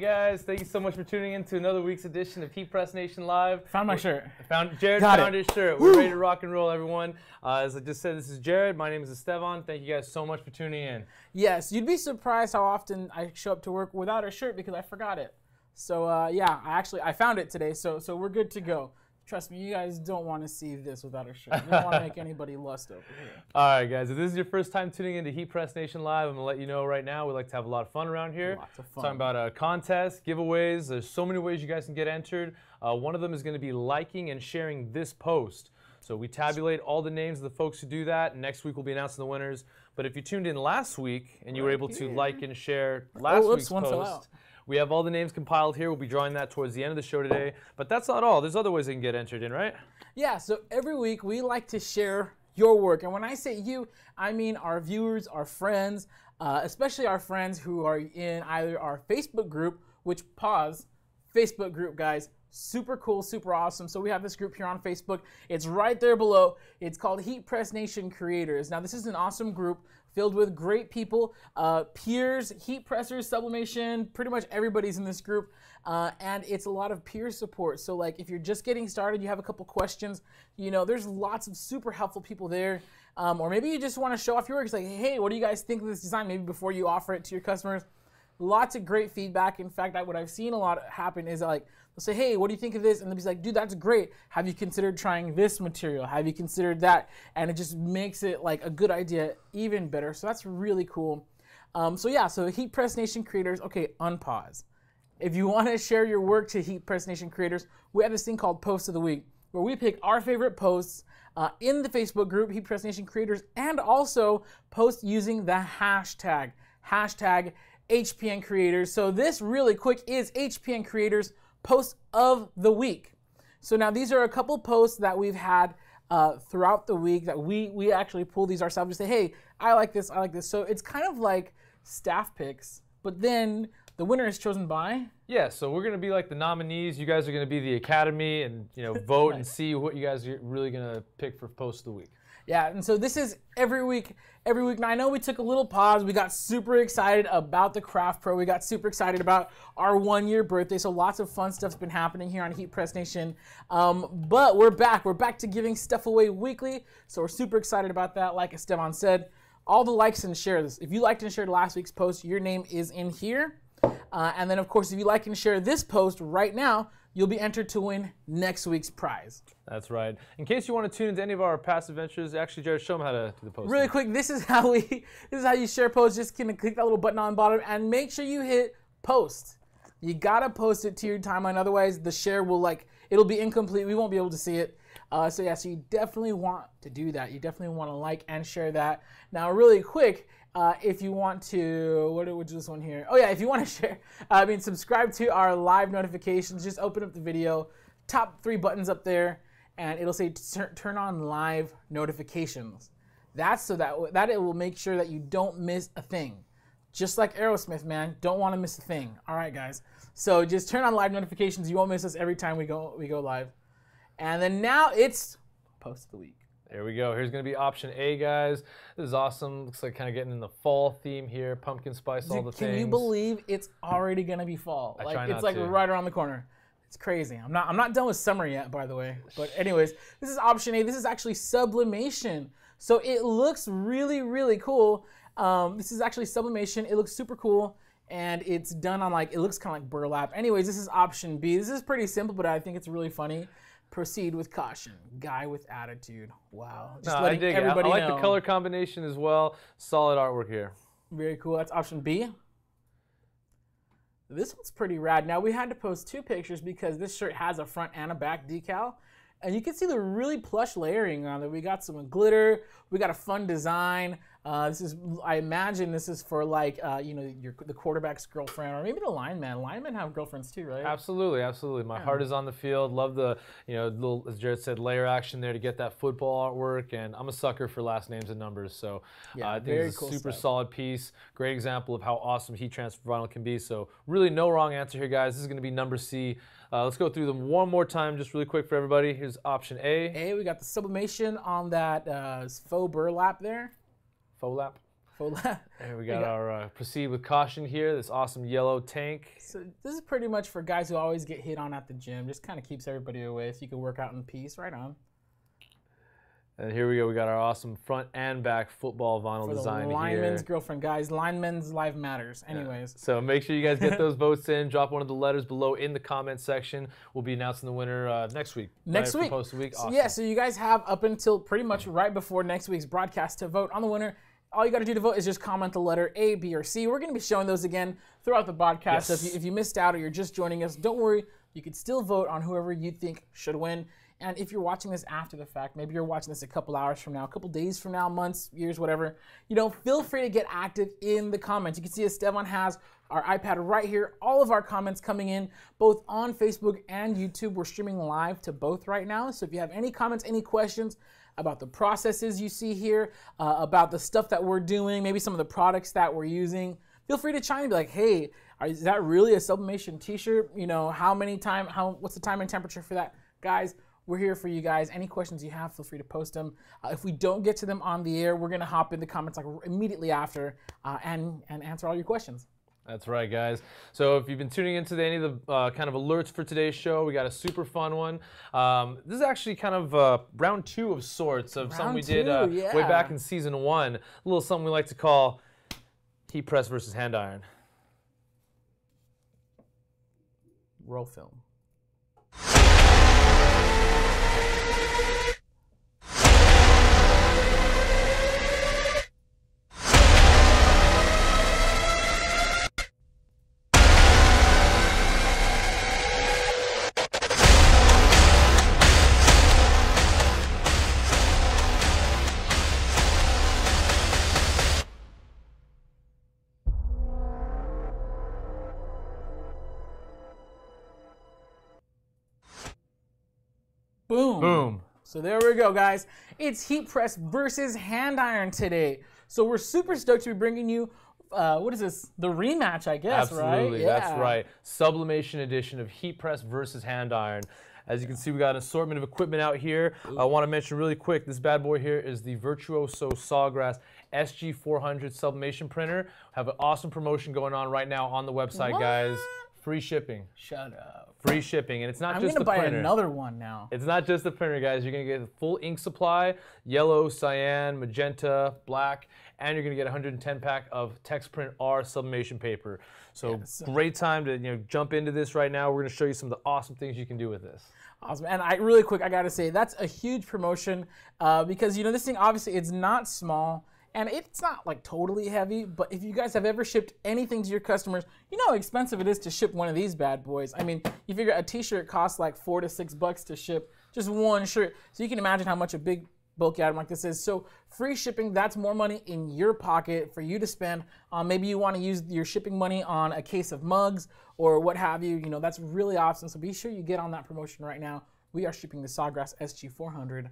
guys, thank you so much for tuning in to another week's edition of HeatPressNation Live. Found my shirt. Jared found his shirt. We're ready to rock and roll, everyone. As I just said, this is Jared. My name is Estevan. Thank you guys so much for tuning in. Yes, you'd be surprised how often I show up to work without a shirt because I forgot it. So yeah, I found it today, so we're good to go. Trust me, you guys don't want to see this without a shirt. You don't want to make anybody lust over here. All right, guys, if this is your first time tuning into HeatPressNation Live, I'm going to let you know right now we like to have a lot of fun around here. Lots of fun. Talking about contests, giveaways. There's so many ways you guys can get entered. One of them is going to be liking and sharing this post. So we tabulate all the names of the folks who do that. Next week we'll be announcing the winners. But if you tuned in last week and you were able to like and share last week's post, we have all the names compiled here. We'll be drawing that towards the end of the show today. But that's not all. There's other ways they can get entered in, right? Yeah, so every week we like to share your work. And when I say you, I mean our viewers, our friends, especially our friends who are in either our Facebook group, which Facebook group, guys. Super cool, super awesome. So we have this group here on Facebook. It's right there below. It's called HeatPressNation Creators. Now this is an awesome group filled with great people, peers, heat pressers, sublimation, pretty much everybody's in this group. And it's a lot of peer support. So like if you're just getting started, you have a couple questions, you know, there's lots of super helpful people there. Or maybe you just want to show off your work. It's like, hey, what do you guys think of this design? Maybe before you offer it to your customers. Lots of great feedback. In fact, what I've seen a lot happen is like, they'll say, hey, what do you think of this? And they'll be like, dude, that's great. Have you considered trying this material? Have you considered that? And it just makes it like a good idea even better. So that's really cool. So yeah, so HeatPressNation Creators, okay, unpause. If you want to share your work to HeatPressNation Creators, we have this thing called Post of the Week, where we pick our favorite posts in the Facebook group, HeatPressNation Creators, and also post using the hashtag HPN Creators. So this really quick is HPN Creators Post of the Week. So now these are a couple posts that we've had throughout the week that we actually pull these ourselves and say, hey, I like this, I like this. So it's kind of like staff picks, but then the winner is chosen by? Yeah, so we're going to be like the nominees. You guys are going to be the academy and, you know, vote nice. And see what you guys are really going to pick for Post of the Week. Yeah, and so this is every week. Now, I know we took a little pause. We got super excited about the Craft Pro. We got super excited about our 1-year birthday. So lots of fun stuff's been happening here on HeatPressNation. But we're back. We're back to giving stuff away weekly. So we're super excited about that. Like Estevan said, all the likes and shares. If you liked and shared last week's post, your name is in here. And then, of course, if you like and share this post right now, you'll be entered to win next week's prize. That's right. In case you want to tune into any of our past adventures, actually, Jared, show them how to do the post. Really quick, this is how you share posts. Just click that little button on the bottom and make sure you hit post. You gotta post it to your timeline, otherwise the share will it'll be incomplete. We won't be able to see it. So yeah, so you definitely want to do that. You definitely want to like and share that. Now, really quick. If you want to, what is this one here? Oh yeah, if you want to share, subscribe to our live notifications. Just open up the video, top 3 buttons up there, and it'll say turn on live notifications. That's so that it will make sure that you don't miss a thing. Just like Aerosmith, man, don't want to miss a thing. All right, guys. So just turn on live notifications. You won't miss us every time we go live. And then now it's Post of the Week. There we go. Here's going to be option A, guys. This is awesome. Looks like kind of getting in the fall theme here. Pumpkin spice, all the things. Can you believe it's already going to be fall? It's like right around the corner. It's crazy. I'm not done with summer yet, by the way. But anyways, this is option A. This is actually sublimation. So it looks really, really cool. This is actually sublimation. It looks super cool. And it's done on it looks kind of like burlap. Anyways, this is option B. This is pretty simple, but I think it's really funny. Proceed with caution. Guy with attitude. Wow. Just letting everybody know. I like the color combination as well. Solid artwork here. Very cool. That's option B. This one's pretty rad. Now, we had to post 2 pictures because this shirt has a front and a back decal. And you can see the really plush layering on it. We got some glitter. We got a fun design. I imagine this is for the quarterback's girlfriend or maybe the lineman. Linemen have girlfriends too, right? Absolutely, absolutely. My heart is on the field. Love the, little, as Jared said, layer action there to get that football artwork. And I'm a sucker for last names and numbers. So I think it's a super solid piece. Great example of how awesome heat transfer vinyl can be. So really no wrong answer here, guys. This is going to be number C. Let's go through them one more time, just really quick for everybody. Here's option A. We got the sublimation on that faux burlap there. Faux lap. And we got our proceed with caution here. This awesome yellow tank. So this is pretty much for guys who always get hit on at the gym. Just kind of keeps everybody away so you can work out in peace. Right on. And here we go. We got our awesome front and back football vinyl design here. Lineman's girlfriend, guys. Lineman's life matters. Anyways. Yeah. So make sure you guys get those votes in. Drop one of the letters below in the comment section. We'll be announcing the winner next week. Next week. Post a week. Awesome. Yeah, so you guys have up until pretty much right before next week's broadcast to vote on the winner. All you got to do to vote is just comment the letter A, B, or C. We're going to be showing those again throughout the podcast. Yes. So if you missed out or you're just joining us, don't worry. You can still vote on whoever you think should win. And if you're watching this after the fact, maybe you're watching this a couple hours from now, a couple days from now, months, years, whatever, feel free to get active in the comments. You can see Estevan has our iPad right here. All of our comments coming in, both on Facebook and YouTube. We're streaming live to both right now. So if you have any comments, any questions about the processes you see here, about the stuff that we're doing, maybe some of the products that we're using, feel free to chime in and be like, hey, is that really a Sublimation t-shirt? What's the time and temperature for that? Guys, we're here for you guys. Any questions you have, feel free to post them. If we don't get to them on the air, we're going to hop in the comments immediately after and answer all your questions. That's right, guys. So if you've been tuning into any of the kind of alerts for today's show, we got a super fun one. This is actually kind of round 2 of sorts of something we did way back in season 1. A little something we like to call heat press versus hand iron. Roll film. Boom. Boom. So there we go, guys. It's heat press versus hand iron today. So we're super stoked to be bringing you, what is this? The rematch, I guess, right? Absolutely, that's right. Sublimation edition of heat press versus hand iron. As you can see, we got an assortment of equipment out here. I want to mention really quick, this bad boy here is the Virtuoso Sawgrass SG400 sublimation printer. Have an awesome promotion going on right now on the website, guys. Free shipping. Shut up. Free shipping, and it's not just the printer. I'm printer. gonna buy another one now. It's not just the printer, guys. You're gonna get a full ink supply, yellow, cyan, magenta, black, and you're gonna get a 110 pack of TextPrint R sublimation paper. So great time to jump into this right now. We're gonna show you some of the awesome things you can do with this. Awesome, and really quick, I gotta say that's a huge promotion because this thing obviously it's not small. And it's not like totally heavy, but if you guys have ever shipped anything to your customers, you know how expensive it is to ship one of these bad boys. I mean, you figure a t-shirt costs like $4 to $6 to ship just one shirt. So you can imagine how much a big bulky item like this is. So free shipping, that's more money in your pocket for you to spend. Maybe you want to use your shipping money on a case of mugs or what have you. That's really awesome. So be sure you get on that promotion right now. We are shipping the Sawgrass SG400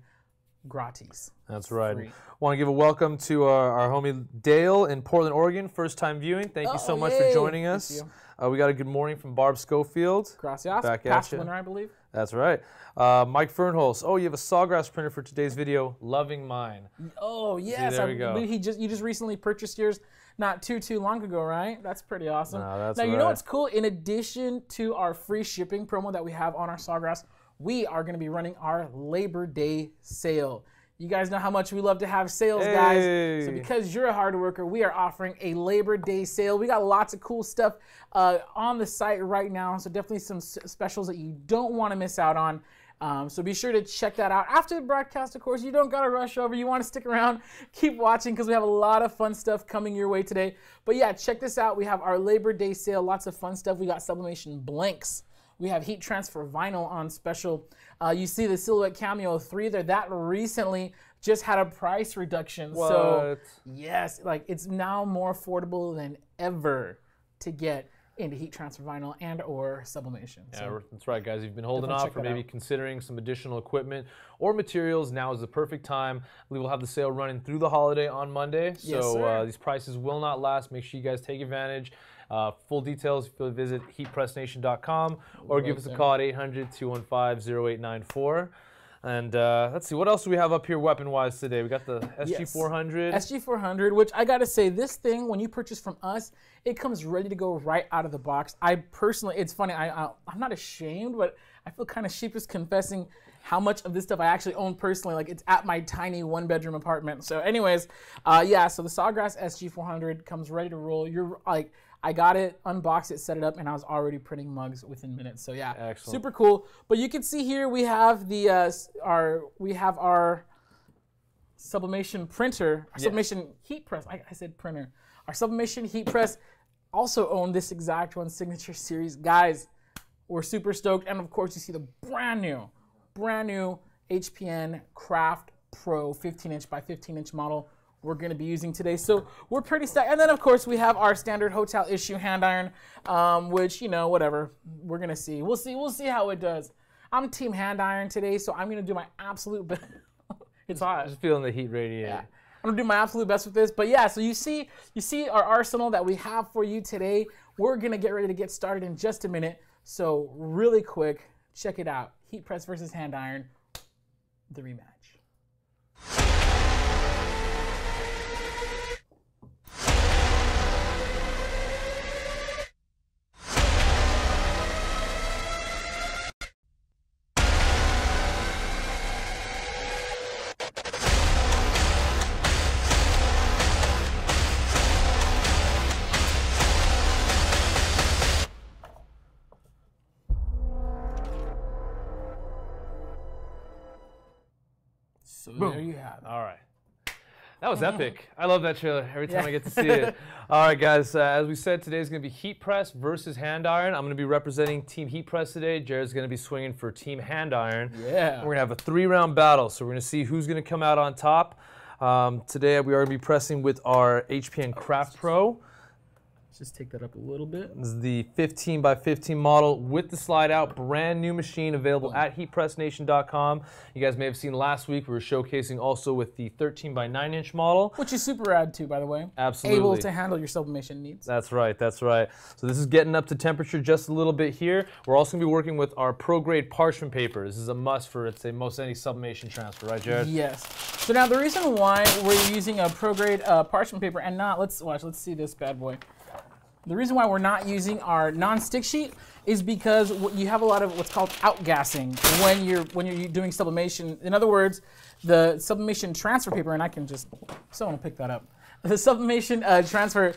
gratis. That's right. Want to give a welcome to our homie Dale in Portland, Oregon. First time viewing. Thank you so much for joining us. We got a good morning from Barb Schofield. Gracias. Back Past at you. winner, I believe. That's right. Mike Fernholz. Oh, you have a Sawgrass printer for today's video. Loving mine. Oh, yes. There we go. You just recently purchased yours not too long ago, right? That's pretty awesome. No, that's now, right. You know what's cool? In addition to our free shipping promo that we have on our Sawgrass, we are going to be running our Labor Day sale. You guys know how much we love to have sales, guys. So because you're a hard worker, we are offering a Labor Day sale. We got lots of cool stuff on the site right now. So definitely some specials that you don't want to miss out on. So be sure to check that out. After the broadcast, of course, you don't got to rush over. You want to stick around, keep watching because we have a lot of fun stuff coming your way today. But yeah, check this out. We have our Labor Day sale. Lots of fun stuff. We got sublimation blanks. We have heat transfer vinyl on special. You see the Silhouette Cameo 3 there. That recently just had a price reduction. What? So yes, it's now more affordable than ever to get into heat transfer vinyl and or sublimation. Yeah, that's right, guys. If you've been holding off or maybe considering some additional equipment or materials, now is the perfect time. We will have the sale running through the holiday on Monday. So these prices will not last. Make sure you guys take advantage. Full details, if you visit HeatPressNation.com or give us a call at 800-215-0894. And let's see, what else do we have up here weapon-wise today? We got the SG400. SG400, which I gotta say, this thing, when you purchase from us, it comes ready to go right out of the box. I personally, it's funny, I'm not ashamed, but I feel kind of sheepish confessing how much of this stuff I actually own personally. Like, it's at my tiny one-bedroom apartment. So anyways, yeah, so the Sawgrass SG400 comes ready to roll. You're like, I got it, unboxed it, set it up, and I was already printing mugs within minutes. So yeah, excellent. Super cool. But you can see here we have the our sublimation printer, our sublimation heat press. I said printer. Our sublimation heat press also owned this exact one, Signature Series. Guys, we're super stoked. And of course, you see the brand new HPN Craft Pro 15-inch by 15-inch model we're going to be using today. So we're pretty stacked. And then, of course, we have our standard hotel issue hand iron, which, you know, whatever. We're going to see. We'll see how it does. I'm team hand iron today, so I'm going to do my absolute best. It's hot. Just feeling the heat radiate. Yeah. I'm going to do my absolute best with this. But yeah, so you see our arsenal that we have for you today. We're going to get ready to get started in just a minute. So really quick, check it out. Heat press versus hand iron, the rematch. So boom. There you have it. All right. That was epic. I love that trailer every time I get to see it. All right, guys. As we said, today is going to be heat press versus hand iron. I'm going to be representing Team Heat Press today. Jared's going to be swinging for Team Hand Iron. Yeah. We're going to have a 3-round battle, so we're going to see who's going to come out on top. Today, we are going to be pressing with our HPN Craft Pro. Just take that up a little bit. This is the 15 by 15 model with the slide out, brand new machine available at HeatPressNation.com. You guys may have seen last week we were showcasing also with the 13 by 9 inch model. Which is super rad too, by the way. Absolutely. Able to handle your sublimation needs. That's right, that's right. So this is getting up to temperature just a little bit here. We're also going to be working with our pro grade parchment paper. This is a must for, let's say, most any sublimation transfer, right, Jared? Yes. So now the reason why we're using a pro grade parchment paper and not, let's see this bad boy. The reason why we're not using our non-stick sheet is because you have a lot of what's called outgassing when you're doing sublimation. In other words, the sublimation transfer paper, and I can just, someone will pick that up. The sublimation transfer,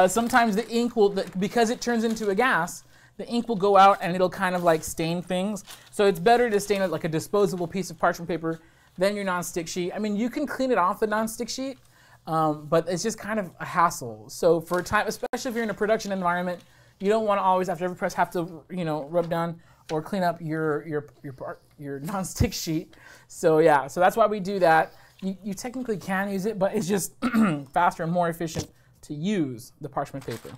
sometimes the ink will, because it turns into a gas, the ink will go out and it'll kind of like stain things. So it's better to stain it like a disposable piece of parchment paper than your non-stick sheet. I mean, you can clean it off the non-stick sheet, but it's just kind of a hassle. So for time, especially if you're in a production environment, you don't want to always after every press have to, you know, rub down or clean up your non-stick sheet. So yeah, so that's why we do that. You technically can use it, but it's just faster and more efficient to use the parchment paper.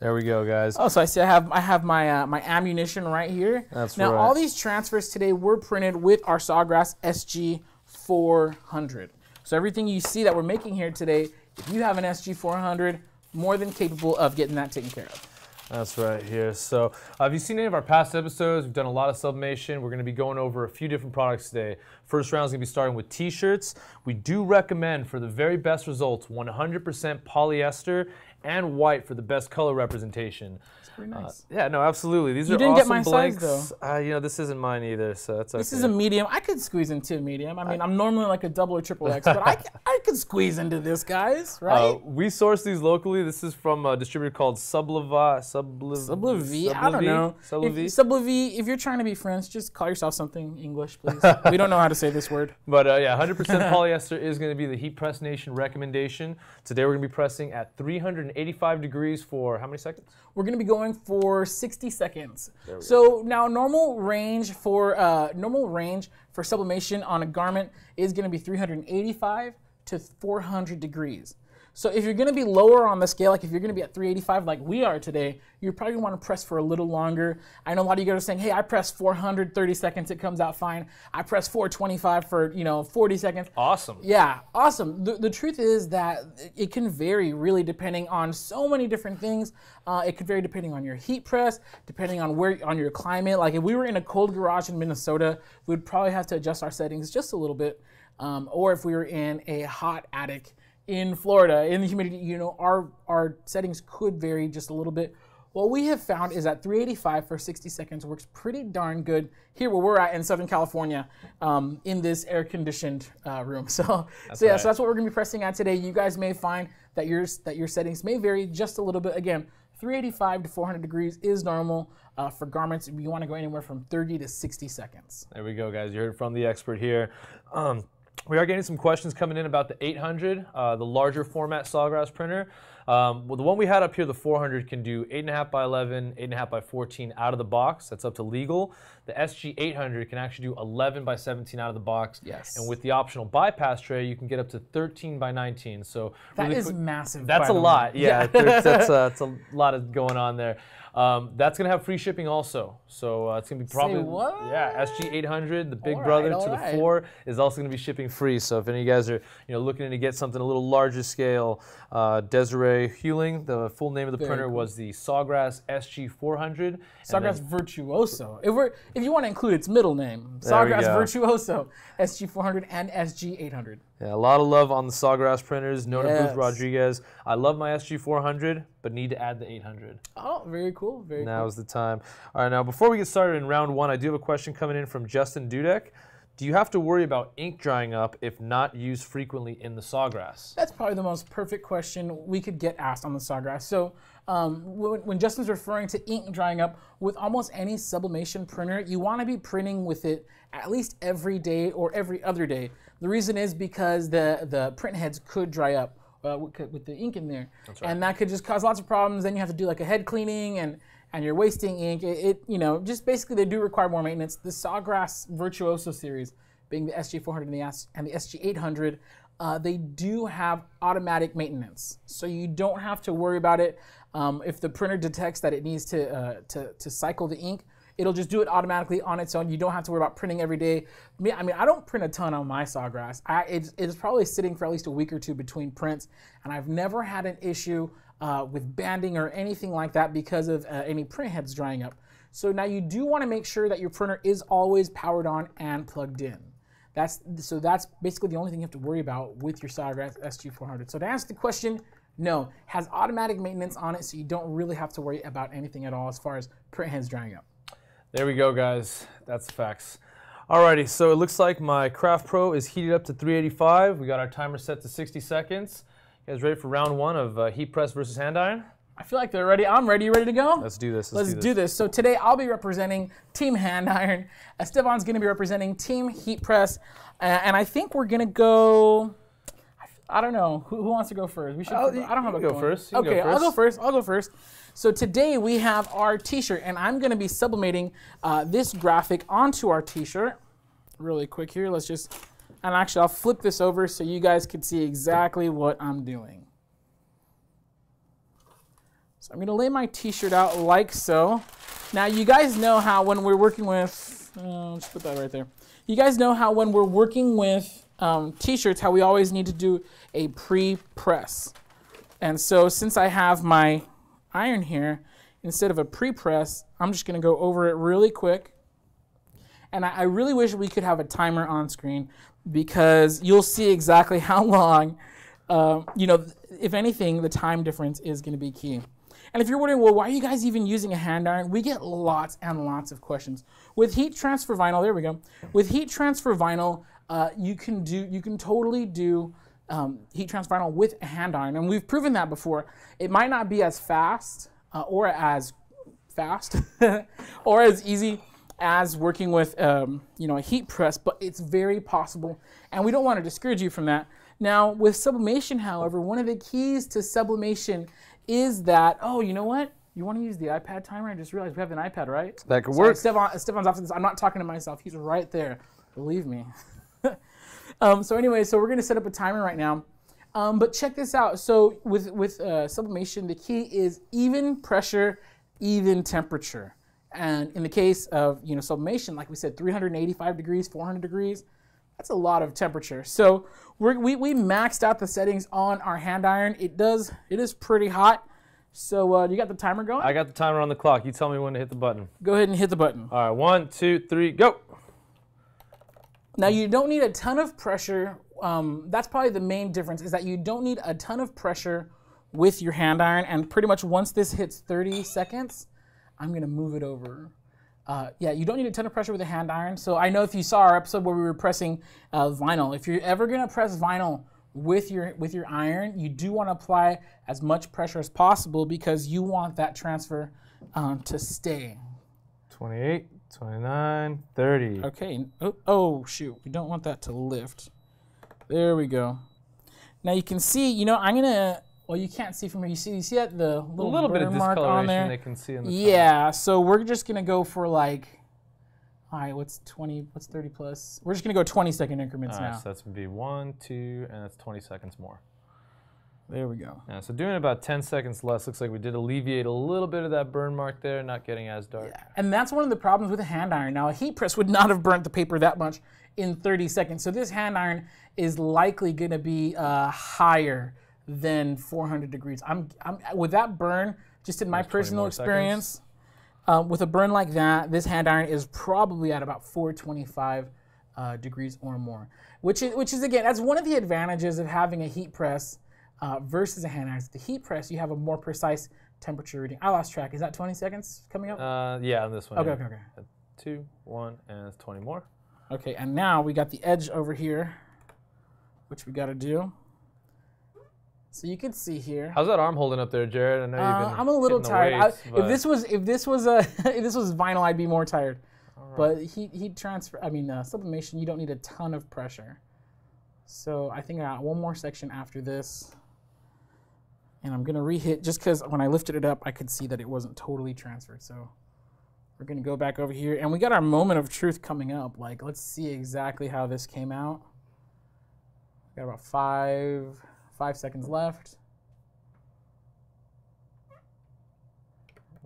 There we go, guys. Oh, so I see I have my my ammunition right here. That's now right. All these transfers today were printed with our Sawgrass SG400. So everything you see that we're making here today, if you have an SG400, more than capable of getting that taken care of. That's right here. So if you've seen any of our past episodes, we've done a lot of sublimation. We're going to be going over a few different products today. First round is going to be starting with t-shirts. We do recommend for the very best results, 100% polyester and white for the best color representation. It's pretty nice. Yeah, no, absolutely. These You are didn't awesome get my blanks. size, though. You know, this isn't mine either, so that's okay. This is a medium. I could squeeze into a medium. I mean, I'm normally like a double or triple X, but I could squeeze into this, guys, right? We source these locally. This is from a distributor called Sublimating. I don't know. Sublimating. If you're trying to be friends, just call yourself something English, please. We don't know how to say this word. But yeah, 100% polyester is going to be the Heat Press Nation recommendation. Today we're going to be pressing at 385 degrees for how many seconds? We're going to be going for 60 seconds. So now normal range for sublimation on a garment is going to be 385 to 400 degrees. So if you're going to be lower on the scale, like if you're going to be at 385 like we are today, you're probably going to want to press for a little longer. I know a lot of you guys are saying, hey, I press 430 seconds, it comes out fine. I press 425 for 40 seconds. Awesome. Yeah, awesome. The truth is that it can vary really depending on so many different things. It could vary depending on your heat press, depending on on your climate. Like if we were in a cold garage in Minnesota, we'd probably have to adjust our settings just a little bit. Or if we were in a hot attic in Florida, in the humidity, our settings could vary just a little bit. What we have found is that 385 for 60 seconds works pretty darn good here where we're at in Southern California, in this air-conditioned room. So that's what we're gonna be pressing at today. You guys may find that your settings may vary just a little bit. Again, 385 to 400 degrees is normal for garments. You want to go anywhere from 30 to 60 seconds. There we go, guys. You heard from the expert here. We are getting some questions coming in about the 800, the larger format Sawgrass printer. Well, the one we had up here, the 400, can do 8.5 by 11, 8.5 by 14 out of the box. That's up to legal. The SG 800 can actually do 11 by 17 out of the box. Yes. And with the optional bypass tray, you can get up to 13 by 19. So that is massive. That's a lot. Yeah, that's a lot of going on there. That's gonna have free shipping also. So it's gonna be probably SG 800, the big brother to the 4, is also gonna be shipping free. So if any of you guys are looking to get something a little larger scale, Desiree Hewling, the full name of the printer was the Sawgrass SG 400. Sawgrass Virtuoso. If you want to include its middle name, Sawgrass Virtuoso SG 400 and SG 800. Yeah, a lot of love on the Sawgrass printers. Nona Booth Rodriguez. I love my SG 400, but need to add the 800. Oh, very cool. Very cool. Now's the time. All right, now before we get started in round 1, I do have a question coming in from Justin Dudek. Do you have to worry about ink drying up if not used frequently in the Sawgrass? That's probably the most perfect question we could get asked on the Sawgrass. So when Justin's referring to ink drying up, with almost any sublimation printer, you want to be printing with it at least every day or every other day. The reason is because the print heads could dry up with the ink in there. That's right. And that could just cause lots of problems. Then you have to do like a head cleaning and you're wasting ink. Just basically they do require more maintenance. The Sawgrass Virtuoso series, being the SG 400 and the SG 800, they do have automatic maintenance. So you don't have to worry about it. If the printer detects that it needs to cycle the ink, it'll just do it automatically on its own. You don't have to worry about printing every day. I mean, I don't print a ton on my Sawgrass. It's probably sitting for at least a week or two between prints, and I've never had an issue with banding or anything like that because of any print heads drying up. So now you do want to make sure that your printer is always powered on and plugged in. That's basically the only thing you have to worry about with your Sawgrass SG400. So to answer the question, no, has automatic maintenance on it, so you don't really have to worry about anything at all as far as print heads drying up. There we go, guys. That's the facts. Alrighty, so it looks like my Craft Pro is heated up to 385. We got our timer set to 60 seconds. You guys ready for round 1 of heat press versus hand iron? I feel like they're ready. I'm ready. You ready to go? Let's do this. Let's do this. So today I'll be representing Team Hand Iron. Estevan's going to be representing Team Heat Press. And I think we're going to go... I don't know. Who wants to go first? We should. I don't have a go first. Okay, I'll go first. I'll go first. So today we have our T-shirt, and I'm going to be sublimating this graphic onto our T-shirt. Really quick here. Let's just, and actually I'll flip this over so you guys can see exactly what I'm doing. So I'm going to lay my T-shirt out like so. Now you guys know how when we're working with, let's put that right there. You guys know how when we're working with T-shirts, how we always need to do a pre-press. And so since I have my iron here, instead of a pre-press, I'm just going to go over it really quick. And I really wish we could have a timer on screen because you'll see exactly how long, if anything, the time difference is going to be key. And if you're wondering, well, why are you guys even using a hand iron? We get lots and lots of questions. With heat transfer vinyl, there we go. With heat transfer vinyl, you can totally do heat transfer vinyl with a hand iron, and we've proven that before. It might not be as fast or as fast or as easy as working with a heat press, but it's very possible, and we don't want to discourage you from that. Now, with sublimation, however, one of the keys to sublimation is that, oh, you know what? You want to use the iPad timer? I just realized we have an iPad, right? That could work. Estevan's off to this. I'm not talking to myself. He's right there. Believe me. So anyway, so we're going to set up a timer right now. But check this out. So with sublimation, the key is even pressure, even temperature. And in the case of sublimation, like we said, 385 degrees, 400 degrees, that's a lot of temperature. So we maxed out the settings on our hand iron. It is pretty hot. So you got the timer going? I got the timer on the clock. You tell me when to hit the button. Go ahead and hit the button. All right, 1, 2, 3, go. Now you don't need a ton of pressure. That's probably the main difference, is that you don't need a ton of pressure with your hand iron. And pretty much once this hits 30 seconds, I'm gonna move it over. Yeah, you don't need a ton of pressure with a hand iron. So I know if you saw our episode where we were pressing vinyl, if you're ever gonna press vinyl with your iron, you do want to apply as much pressure as possible because you want that transfer to stay. 28, 29, 30. Okay. Oh shoot, we don't want that to lift. There we go. Now you can see, I'm gonna. Well, you can't see from here. You see that the little bit of burn mark on there. discoloration they can see on the Yeah. So we're just gonna go for like. All right, what's 20? What's 30 plus? We're just gonna go 20-second increments now. So that's gonna be 1, 2, and that's 20 seconds more. There we go. Yeah, so doing about 10 seconds less, looks like we did alleviate a little bit of that burn mark there, not getting as dark. Yeah. And that's one of the problems with a hand iron. Now, a heat press would not have burnt the paper that much in 30 seconds. So this hand iron is likely gonna be higher than 400 degrees. I'm with that burn, just in my personal experience. With a burn like that, this hand iron is probably at about 425 degrees or more, which is again, that's one of the advantages of having a heat press versus a hand iron. The heat press, you have a more precise temperature reading. I lost track. Is that 20 seconds coming up? Yeah, on this one. Okay, yeah. okay. 2, 1, and it's 20 more. Okay, and now we got the edge over here, which we got to do. So you can see here. How's that arm holding up there, Jared? I know you've been I'm a little tired. Weights, if this was if this was vinyl, I'd be more tired. Right. But heat transfer. I mean, sublimation. You don't need a ton of pressure. So I think I got one more section after this, and I'm gonna rehit just because when I lifted it up, I could see that it wasn't totally transferred. So we're gonna go back over here, and we got our moment of truth coming up. Like, let's see exactly how this came out. Got about 5 seconds left.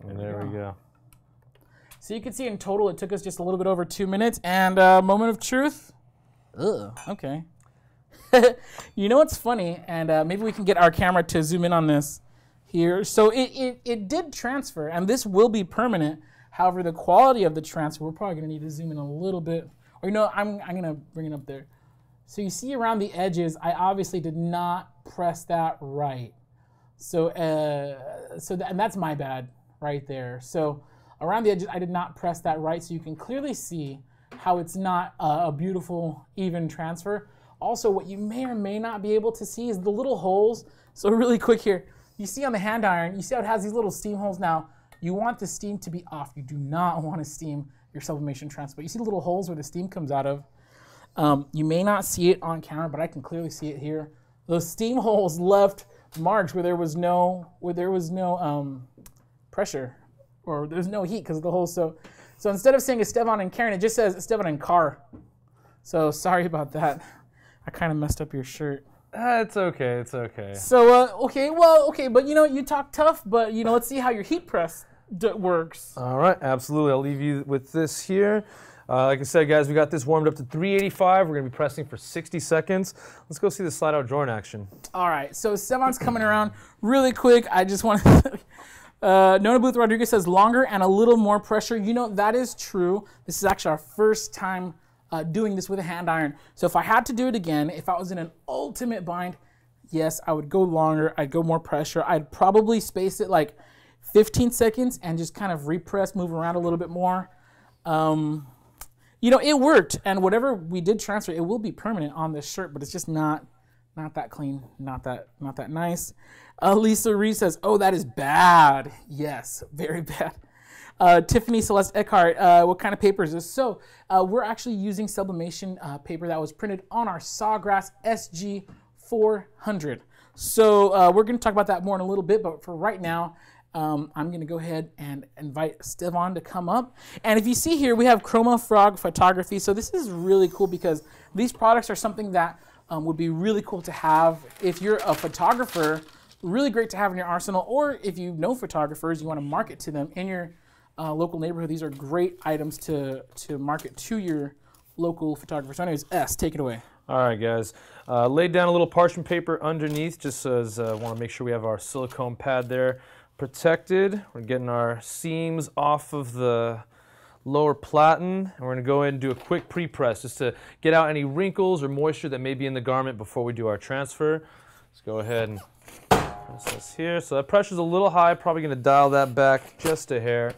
And there we go. So you can see in total it took us just a little bit over 2 minutes. And moment of truth. Ugh, okay. You know what's funny? And maybe we can get our camera to zoom in on this here. So it did transfer, and this will be permanent. However, the quality of the transfer, we're probably going to need to zoom in a little bit. Or I'm going to bring it up there. So you see around the edges, I obviously did not press that right. So, and that's my bad right there. So around the edges, I did not press that right. So you can clearly see how it's not a beautiful, even transfer. Also, what you may or may not be able to see is the little holes. So really quick here, you see on the hand iron, you see how it has these little steam holes now. You want the steam to be off. You do not want to steam your sublimation transfer. You see the little holes where the steam comes out of. You may not see it on camera, but I can clearly see it here. Those steam holes left marks where there was no pressure, or there's no heat because of the holes. So instead of saying Estevan and Karen, it just says Estevan and Car. So sorry about that. I kind of messed up your shirt. It's okay. It's okay. So okay, but you talk tough, but let's see how your heat press works. All right, absolutely. I'll leave you with this here. Like I said, guys, we got this warmed up to 385. We're going to be pressing for 60 seconds. Let's go see the slide-out drawer in action. All right, so Estevan's coming around really quick. I just want to... Nona Booth Rodriguez says longer and a little more pressure. That is true. This is actually our first time doing this with a hand iron. So if I had to do it again, if I was in an ultimate bind, yes, I would go longer. I'd go more pressure. I'd probably space it like 15 seconds and just kind of repress, move around a little bit more. It worked, and whatever we did transfer, it will be permanent on this shirt, but it's just not that clean, not that nice. Lisa Reed says, "Oh, that is bad." Yes, very bad. Tiffany Celeste Eckhart, what kind of paper is this? So we're actually using sublimation paper that was printed on our Sawgrass SG400. So we're going to talk about that more in a little bit, but for right now, I'm going to go ahead and invite Estevan to come up. And if you see here, we have Chroma Frog Photography. So this is really cool because these products are something that would be really cool to have. If you're a photographer, really great to have in your arsenal, or if you know photographers, you want to market to them in your local neighborhood, these are great items to market to your local photographer. So anyways, S, take it away. All right, guys. Laid down a little parchment paper underneath, just as want to make sure we have our silicone pad there protected. We're getting our seams off of the lower platen, and we're going to go ahead and do a quick pre-press just to get out any wrinkles or moisture that may be in the garment before we do our transfer. Let's go ahead and press this here. So that pressure's a little high, probably going to dial that back just a hair.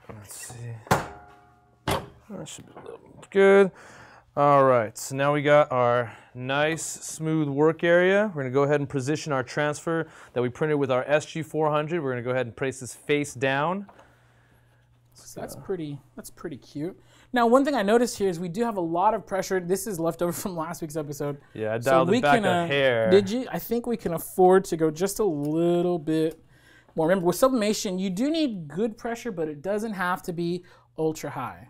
Let's see. That should be a little good. All right, so now we got our nice smooth work area. We're gonna go ahead and position our transfer that we printed with our SG400. We're gonna go ahead and place this face down. So that's pretty cute. Now, one thing I noticed here is we do have a lot of pressure. This is left over from last week's episode. Yeah, I dialed it back a hair. Did you? I think we can afford to go just a little bit more. Remember, with sublimation, you do need good pressure, but it doesn't have to be ultra high.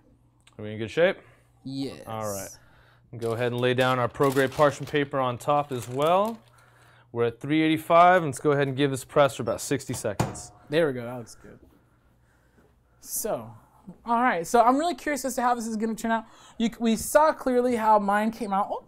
Are we in good shape? Yes. All right. Go ahead and lay down our pro-grade parchment paper on top as well. We're at 385, and let's go ahead and give this press for about 60 seconds. There we go. That looks good. So, all right. So I'm really curious as to how this is going to turn out. We saw clearly how mine came out.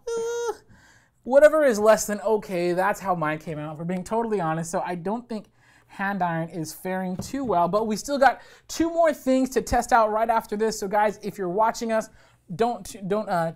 Whatever is less than okay, that's how mine came out, if we're being totally honest. So I don't think hand iron is faring too well, but we still got 2 more things to test out right after this. So guys, if you're watching us, don't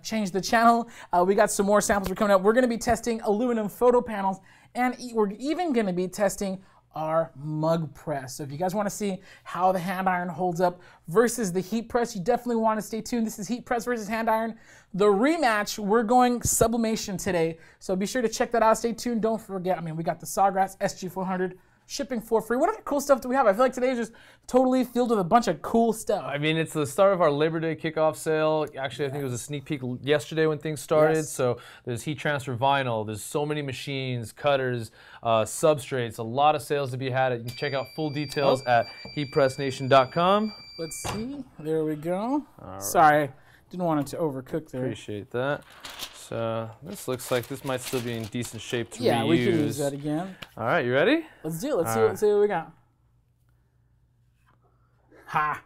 change the channel. We got some more samples we're coming up. We're going to be testing aluminum photo panels, and we're even going to be testing our mug press. So if you guys want to see how the hand iron holds up versus the heat press, you definitely want to stay tuned. This is heat press versus hand iron. The rematch, we're going sublimation today. So be sure to check that out. Stay tuned. Don't forget, I mean, we got the Sawgrass SG400 shipping for free. What other cool stuff do we have? I feel like today is just totally filled with a bunch of cool stuff. I mean, it's the start of our Labor Day kickoff sale. Actually, I think it was a sneak peek yesterday when things started. Yes. So there's heat transfer vinyl. There's so many machines, cutters, substrates, a lot of sales to be had. You can check out full details at HeatPressNation.com. Let's see. There we go. All right. Sorry, didn't want it to overcook there. Appreciate that. So this looks like this might still be in decent shape to reuse. Yeah, we can use that again. All right, you ready? Let's do it. Let's see what we got. Ha!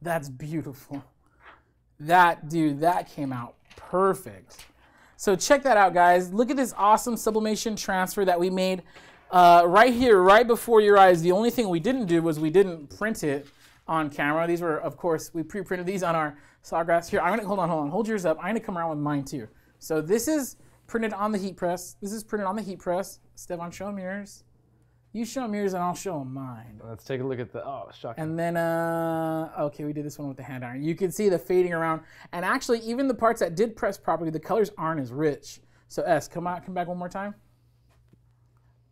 That's beautiful. That came out perfect. So check that out, guys. Look at this awesome sublimation transfer that we made right here, right before your eyes. The only thing we didn't do was we didn't print it on camera. These were, of course, we pre-printed these on our Sawgrass. Here, I'm gonna hold on. Hold yours up. I'm gonna come around with mine too. So this is printed on the heat press. This is printed on the heat press. Estevan, show them yours. You show them yours and I'll show them mine. Let's take a look at the, oh, shocking. And then, okay, we did this one with the hand iron. You can see the fading around. And actually, even the parts that did press properly, the colors aren't as rich. So S, come back one more time.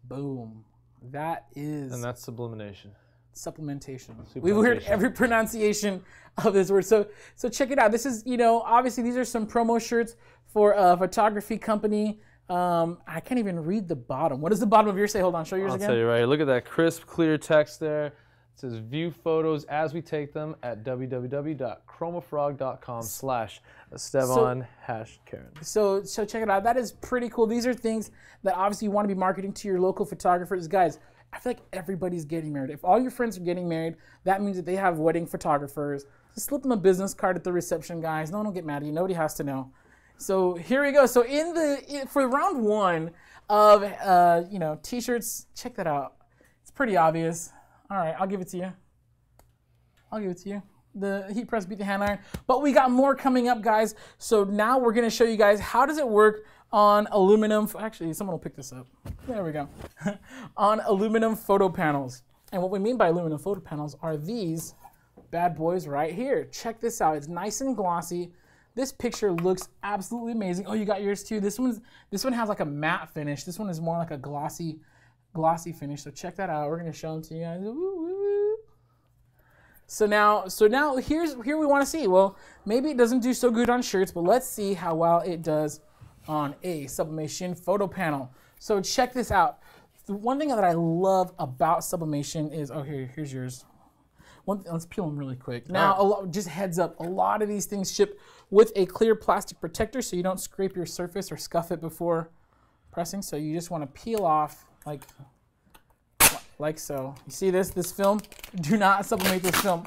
Boom. That is... And that's sublimation. Supplementation. We heard every pronunciation of this word. So check it out. This is, obviously these are some promo shirts for a photography company. I can't even read the bottom. What does the bottom of yours say? Hold on, show yours again. I'll tell you right here. Look at that crisp, clear text there. It says view photos as we take them at www.chromafrog.com/Estevan #Karen. So check it out. That is pretty cool. These are things that obviously you want to be marketing to your local photographers. Guys, I feel like everybody's getting married. If all your friends are getting married, that means that they have wedding photographers. Just slip them a business card at the reception, guys. No one will get mad at you. Nobody has to know. So here we go. So for round 1 of t-shirts, check that out. It's pretty obvious. All right, I'll give it to you. The heat press beat the hand iron. But we got more coming up, guys. So now we're gonna show you guys how does it work on aluminum. Actually, someone will pick this up. There we go. On aluminum photo panels. And what we mean by aluminum photo panels are these bad boys right here. Check this out. It's nice and glossy. This picture looks absolutely amazing. Oh, you got yours too. This one has like a matte finish. This one is more like a glossy finish. So check that out. We're gonna show them to you guys. So now here we want to see. Well, maybe it doesn't do so good on shirts, but let's see how well it does on a sublimation photo panel. So check this out. The one thing that I love about sublimation is, oh, here's yours. Let's peel them really quick. Now, just heads up, a lot of these things ship with a clear plastic protector so you don't scrape your surface or scuff it before pressing. So you just want to peel off like so. You see this film? Do not sublimate this film.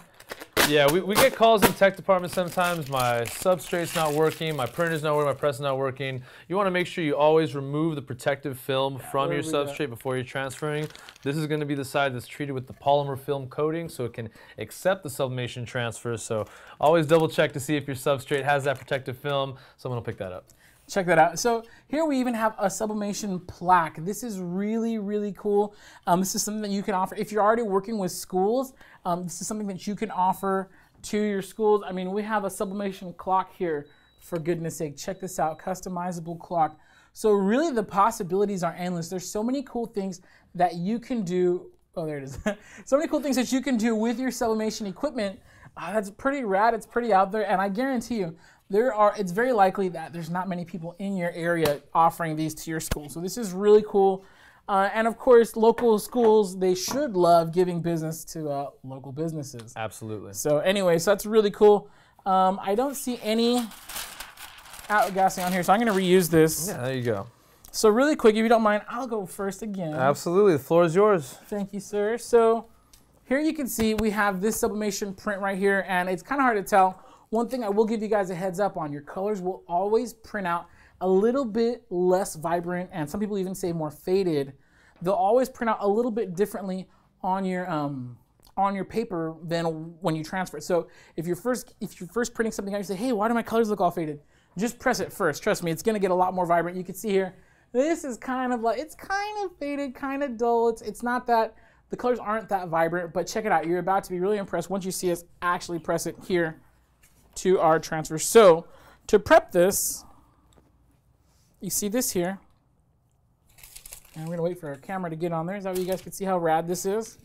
Yeah, we get calls in the tech department sometimes. My substrate's not working, my printer's not working, my press is not working. You want to make sure you always remove the protective film from your substrate before you're transferring. This is going to be the side that's treated with the polymer film coating so it can accept the sublimation transfer. So always double check to see if your substrate has that protective film. Someone will pick that up. Check that out. So here we even have a sublimation plaque. This is really, really cool. This is something that you can offer. If you're already working with schools, this is something that you can offer to your schools. I mean, we have a sublimation clock here, for goodness sake. Check this out, customizable clock. So really the possibilities are endless. There's so many cool things that you can do. Oh, there it is. So many cool things that you can do with your sublimation equipment. That's pretty rad, it's pretty out there, and I guarantee you, it's very likely that there's not many people in your area offering these to your school. So this is really cool. And of course, local schools, they should love giving business to local businesses. Absolutely. So anyway, so that's really cool. I don't see any outgassing on here, so I'm gonna reuse this. Yeah, there you go. So really quick, if you don't mind, I'll go first again. Absolutely, the floor is yours. Thank you, sir. So here you can see we have this sublimation print right here, and it's kind of hard to tell. One thing I will give you guys a heads up on, your colors will always print out a little bit less vibrant, and some people even say more faded. They'll always print out a little bit differently on your paper than when you transfer it. So if you're first printing something out, you say, hey, why do my colors look all faded? Just press it first. Trust me, it's gonna get a lot more vibrant. You can see here, this is kind of like, it's kind of faded, kind of dull. It's not that, the colors aren't that vibrant, but check it out. You're about to be really impressed once you see us actually press it here to our transfer. So to prep this, you see this here, and we're gonna wait for our camera to get on there. Is that way you guys can see how rad this is?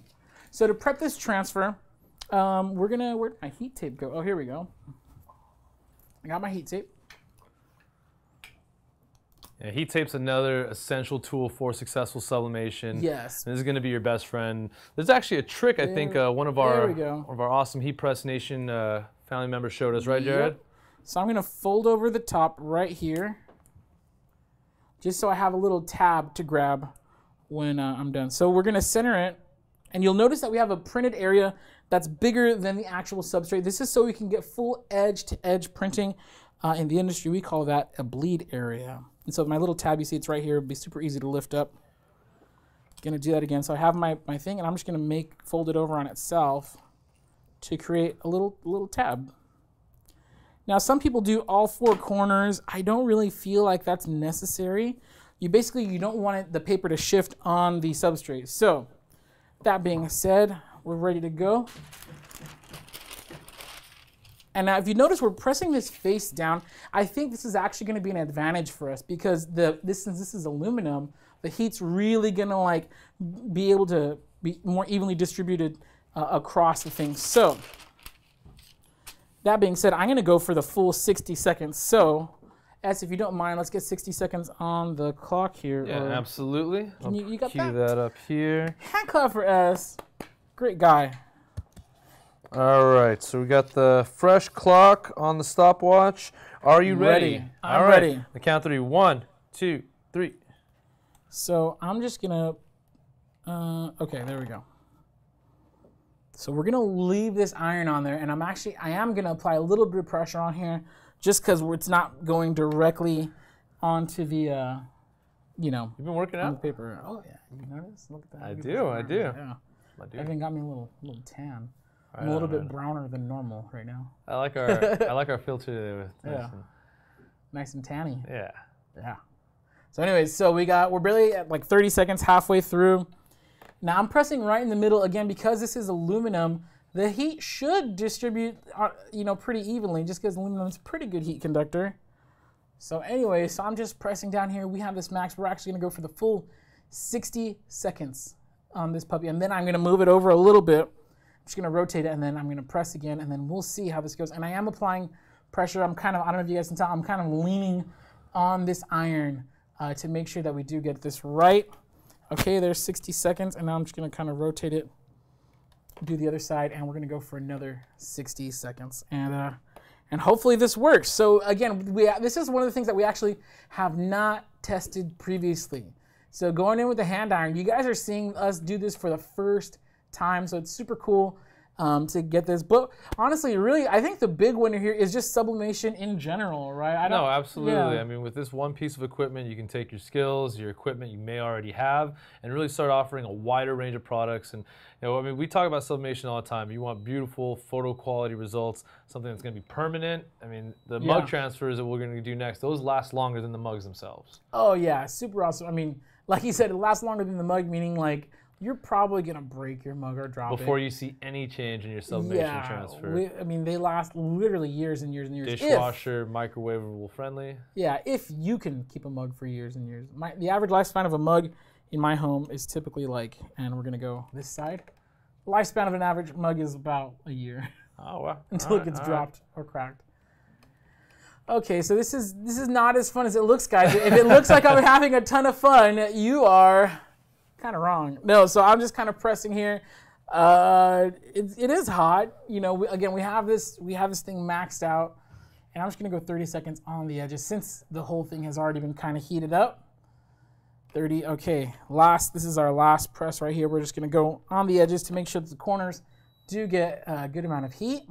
So to prep this transfer, where'd my heat tape go? Oh, here we go. I got my heat tape. Yeah, heat tape's another essential tool for successful sublimation. Yes. And this is going to be your best friend. There's actually a trick I think one of our awesome HeatPressNation family members showed us, right, Jared? Yep. So I'm going to fold over the top right here, just so I have a little tab to grab when I'm done. So we're going to center it, and you'll notice that we have a printed area that's bigger than the actual substrate. This is so we can get full edge-to-edge printing. In the industry, we call that a bleed area. And so my little tab, you see it's right here, it'll be super easy to lift up. Gonna do that again. So I have my thing, and I'm just gonna fold it over on itself to create a little tab. Now some people do all four corners. I don't really feel like that's necessary. You don't want the paper to shift on the substrate. So that being said, we're ready to go. And now if you notice, we're pressing this face down. I think this is actually gonna be an advantage for us because since this is aluminum, the heat's really gonna be able to be more evenly distributed across the thing. So that being said, I'm gonna go for the full 60 seconds. So S, if you don't mind, let's get 60 seconds on the clock here. Yeah, absolutely. You got cue that up here. Hand clap for S, great guy. All right, so we got the fresh clock on the stopwatch. Are you ready? I'm ready. The count of 3. 1, 2, 3. So I'm just gonna, okay, there we go. So we're gonna leave this iron on there, and I am gonna apply a little bit of pressure on here, just because it's not going directly onto the, You've been working out? the paper. Oh yeah, you notice? Look at that. I do. Yeah. Everything got me a little tan. I'm a little bit browner than normal right now. I like our filter today with nice and tanny. Yeah. Yeah. So anyways, we're barely at 30 seconds, halfway through. Now I'm pressing right in the middle again because this is aluminum. The heat should distribute, pretty evenly, just because aluminum is a pretty good heat conductor. So anyway, I'm just pressing down here. We have this max. We're actually gonna go for the full 60 seconds on this puppy, and then I'm gonna move it over a little bit. I'm just gonna rotate it, and then I'm gonna press again, and then we'll see how this goes. And I am applying pressure. I don't know if you guys can tell, I'm kind of leaning on this iron to make sure that we do get this right. Okay, there's 60 seconds, and now I'm just gonna kind of rotate it do the other side, and we're gonna go for another 60 seconds, and hopefully this works. So again, this is one of the things that we actually have not tested previously. So going in with the hand iron, you guys are seeing us do this for the first time, so it's super cool to get this. But honestly, really, I think the big winner here is just sublimation in general, right? No, absolutely. Yeah. I mean, with this one piece of equipment, you can take your skills, your equipment you may already have, and really start offering a wider range of products. And I mean, we talk about sublimation all the time. You want beautiful photo quality results, something that's going to be permanent. I mean, the mug transfers that we're going to do next, those last longer than the mugs themselves. Oh yeah, super awesome. I mean, like you said, it lasts longer than the mug, meaning like you're probably gonna break your mug or drop it before you see any change in your sublimation transfer. I mean, they last literally years and years and years. Dishwasher, microwavable friendly. Yeah, if you can keep a mug for years and years. The average lifespan of a mug in my home is typically like, and we're gonna go this side. Lifespan of an average mug is about a year. Oh wow! Until it gets dropped or cracked. Okay, so this is not as fun as it looks, guys. If it looks like I'm having a ton of fun, you are kind of wrong. No, so I'm just kind of pressing here. It is hot. You know, again, we have this thing maxed out, and I'm just gonna go 30 seconds on the edges since the whole thing has already been kind of heated up. 30. Okay, this is our last press right here. We're just gonna go on the edges to make sure that the corners do get a good amount of heat.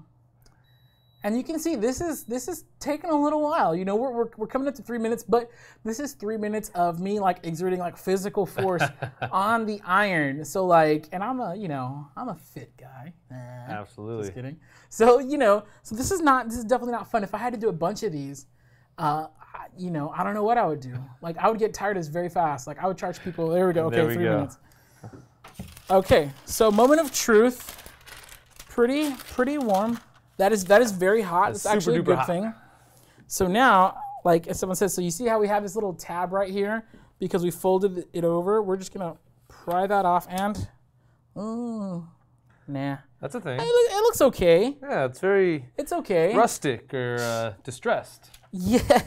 And you can see this is taking a little while. You know, we're coming up to 3 minutes, but this is 3 minutes of me like exerting like physical force on the iron. So like, and I'm a fit guy. Absolutely. Just kidding. So so this is definitely not fun. If I had to do a bunch of these, I don't know what I would do. Like I would get tired as very fast. Like I would charge people. There we go. Okay, 3 minutes. Okay, so moment of truth. Pretty warm. That is very hot. It's actually a good thing. So now, like as someone says, so you see how we have this little tab right here because we folded it over. We're just gonna pry that off and, nah. That's a thing. It looks okay. Yeah, it's okay. Rustic or distressed. Yeah.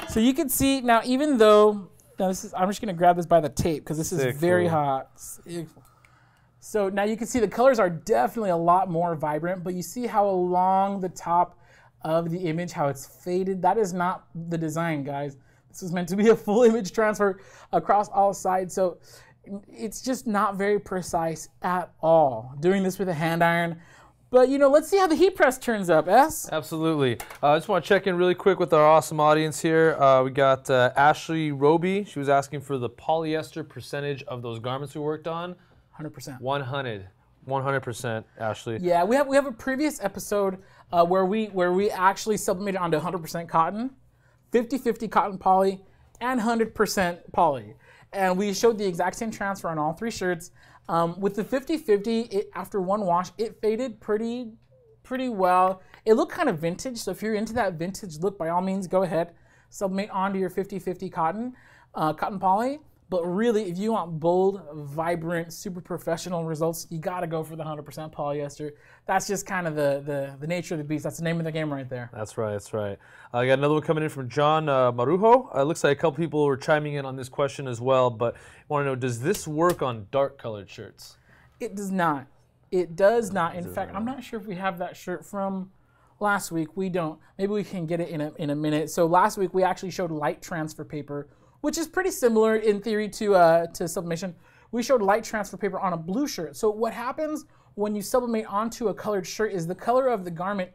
So you can see now, even though I'm just gonna grab this by the tape because this is very hot. So now you can see the colors are definitely a lot more vibrant, but you see how along the top of the image, how it's faded. That is not the design, guys. This is meant to be a full image transfer across all sides. So it's just not very precise at all. Doing this with a hand iron. But let's see how the heat press turns up, S? Absolutely. I just want to check in really quick with our awesome audience here. We got Ashley Roby. She was asking for the polyester percentage of those garments we worked on. 100%. 100%, Ashley. Yeah, we have a previous episode where we actually sublimated onto 100% cotton, 50-50 cotton poly, and 100% poly. And we showed the exact same transfer on all 3 shirts. With the 50-50, after one wash, it faded pretty well. It looked kind of vintage, so if you're into that vintage look, by all means, go ahead, sublimate onto your 50-50 cotton poly. But really, if you want bold, vibrant, super professional results, you gotta go for the 100% polyester. That's just kind of the nature of the beast. That's the name of the game right there. That's right, that's right. I got another one coming in from John Marujo. It looks like a couple people were chiming in on this question as well, but I want to know, does this work on dark colored shirts? It does not. It does not. In fact, I'm not sure if we have that shirt from last week. We don't. Maybe we can get it in a minute. So last week we actually showed light transfer paper, which is pretty similar in theory to sublimation. We showed light transfer paper on a blue shirt. So what happens when you sublimate onto a colored shirt is the color of the garment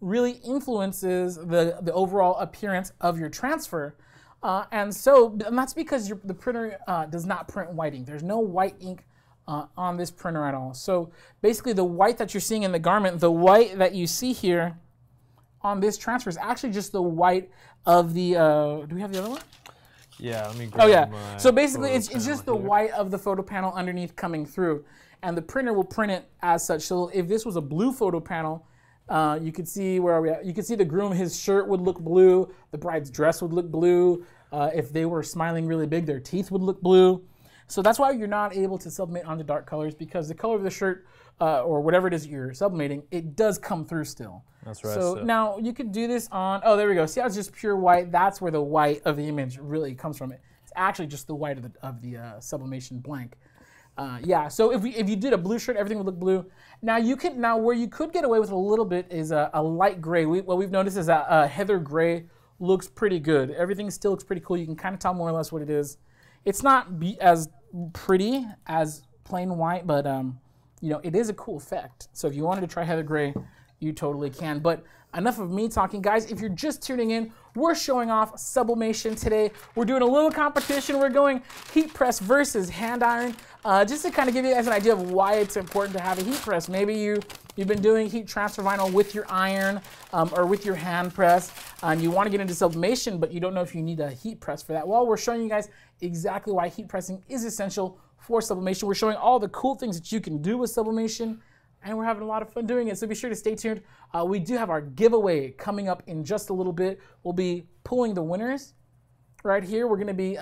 really influences the overall appearance of your transfer. And that's because the printer does not print white ink. There's no white ink on this printer at all. So basically the white that you're seeing in the garment, the white that you see here on this transfer is actually just the white of the, do we have the other one? Yeah, let me grab my So basically it's just the white of the photo panel underneath coming through, and the printer will print it as such. So if this was a blue photo panel, you could see where are we at? You could see the groom, his shirt would look blue, the bride's dress would look blue. If they were smiling really big, their teeth would look blue. So that's why you're not able to sublimate onto dark colors, because the color of the shirt or whatever it is you're sublimating, it does come through still. That's right. So now you could do this on, oh, there we go. See how it's just pure white? That's where the white of the image really comes from. It's actually just the white of the sublimation blank. Yeah, so if you did a blue shirt, everything would look blue. Now where you could get away with a little bit is a light gray. What we've noticed is that heather gray looks pretty good. Everything still looks pretty cool. You can kind of tell more or less what it is. It's not as pretty as plain white, but you know, it is a cool effect. So if you wanted to try heather gray, you totally can. But enough of me talking, guys. If you're just tuning in, we're showing off Sublimation today. We're doing a little competition. We're going heat press versus hand iron. Just to kind of give you guys an idea of why it's important to have a heat press. Maybe you've been doing heat transfer vinyl with your iron or with your hand press, and you want to get into sublimation, but you don't know if you need a heat press for that. Well, we're showing you guys exactly why heat pressing is essential for sublimation. We're showing all the cool things that you can do with sublimation, and we're having a lot of fun doing it, so be sure to stay tuned. We do have our giveaway coming up in just a little bit. We'll be pulling the winners right here. We're going to be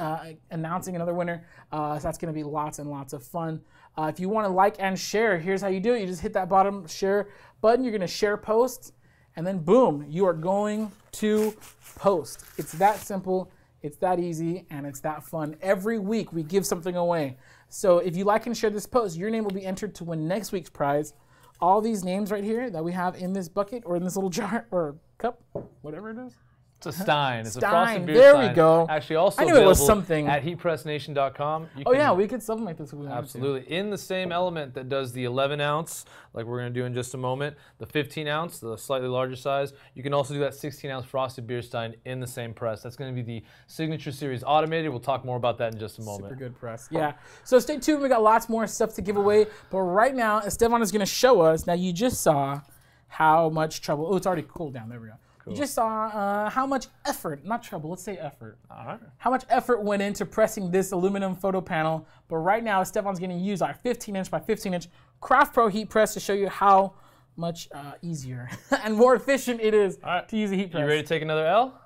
announcing another winner, so that's going to be lots and lots of fun. If you want to like and share, here's how you do it. You just hit that bottom share button. You're going to share posts, and then boom, you are going to post. It's that simple, it's that easy, and it's that fun. Every week we give something away. So if you like and share this post, your name will be entered to win next week's prize. All these names right here that we have in this bucket or in this little jar or cup, whatever it is. It's a Stein. It's a Stein. frosted beer There Stein. we go. Actually, also I knew available it was something. at HeatPressNation.com. Oh yeah, we could sublimate this if we wanted to. Absolutely. In the same element that does the 11 ounce, like we're going to do in just a moment, the 15 ounce, the slightly larger size, you can also do that 16 ounce frosted beer Stein in the same press. That's going to be the Signature Series Automated. We'll talk more about that in just a moment. Super good press. Yeah. So stay tuned. We got lots more stuff to give away. But right now, Estevan is going to show us. Now you just saw how much trouble. Oh, it's already cooled down. There we go. Cool. You just saw how much effort, not trouble, let's say effort. All right. How much effort went into pressing this aluminum photo panel. But right now, Estevan's going to use our 15-inch by 15-inch Craft Pro heat press to show you how much easier and more efficient it is to use a heat press. You ready to take another L?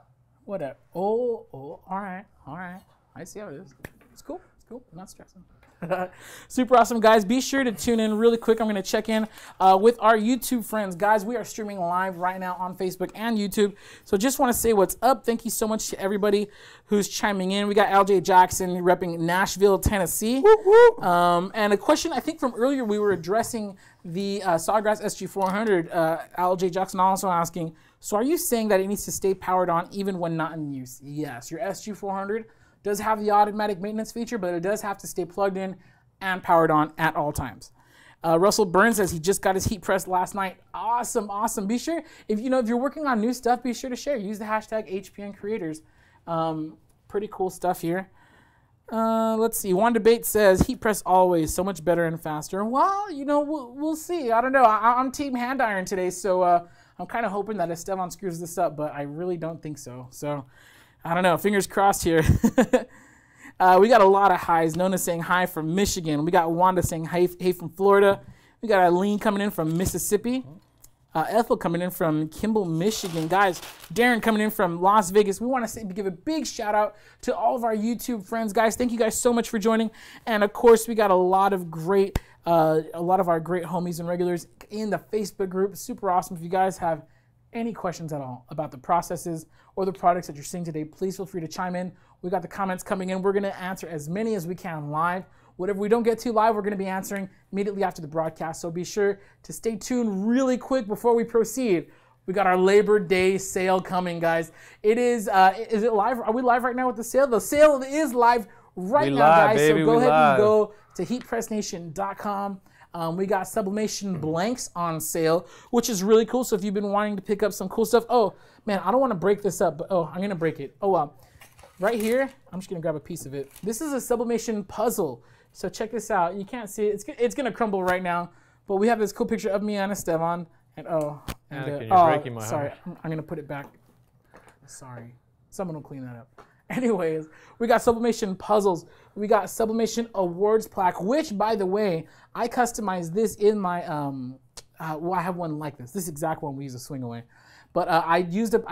Whatever. Oh, all right. I see how it is. It's cool. I'm not stressing. Super awesome, guys. Be sure to tune in really quick. I'm going to check in with our YouTube friends. Guys, we are streaming live right now on Facebook and YouTube. So just want to say what's up. Thank you so much to everybody who's chiming in. We got LJ Jackson repping Nashville, Tennessee. And a question, I think from earlier, we were addressing the Sawgrass SG400. LJ Jackson also asking, so are you saying that it needs to stay powered on even when not in use? Yes, your SG400 does have the automatic maintenance feature, but it does have to stay plugged in and powered on at all times. Russell Burns says he just got his heat press last night. Awesome. Be sure, if you're working on new stuff, be sure to share. Use the hashtag HPN Creators. Pretty cool stuff here. Let's see. One Debate says heat press always so much better and faster. Well, we'll see. I don't know. I'm team hand iron today, so I'm kind of hoping that Estevan screws this up, but I really don't think so. So I don't know. Fingers crossed here. We got a lot of highs. Nona saying hi from Michigan. We got Wanda saying hey from Florida. We got Eileen coming in from Mississippi. Ethel coming in from Kimball, Michigan. Guys, Darren coming in from Las Vegas. We want to give a big shout out to all of our YouTube friends. Guys, thank you guys so much for joining. And of course, we got a lot of our great homies and regulars in the Facebook group. Super awesome. If you guys have any questions at all about the processes or the products that you're seeing today, please feel free to chime in. We got the comments coming in. We're going to answer as many as we can live. Whatever we don't get to live, we're going to be answering immediately after the broadcast. So be sure to stay tuned really quick before we proceed. We got our Labor Day sale coming, guys. It is it live? Are we live right now with the sale? The sale is live right now, guys. Baby, so go ahead and go to HeatPressNation.com. We got Sublimation blanks on sale, which is really cool. So if you've been wanting to pick up some cool stuff, oh man, I don't want to break this up, but I'm gonna break it. Oh wow, right here, I'm just gonna grab a piece of it. This is a Sublimation puzzle. So check this out. You can't see it. It's gonna crumble right now, but we have this cool picture of me and Estevan. And you're breaking my heart. I'm gonna put it back. Sorry, someone will clean that up. Anyways, we got Sublimation puzzles. We got Sublimation awards plaque, which, by the way, I customized this in my, well, I have one like this. This exact one we use to swing away. But I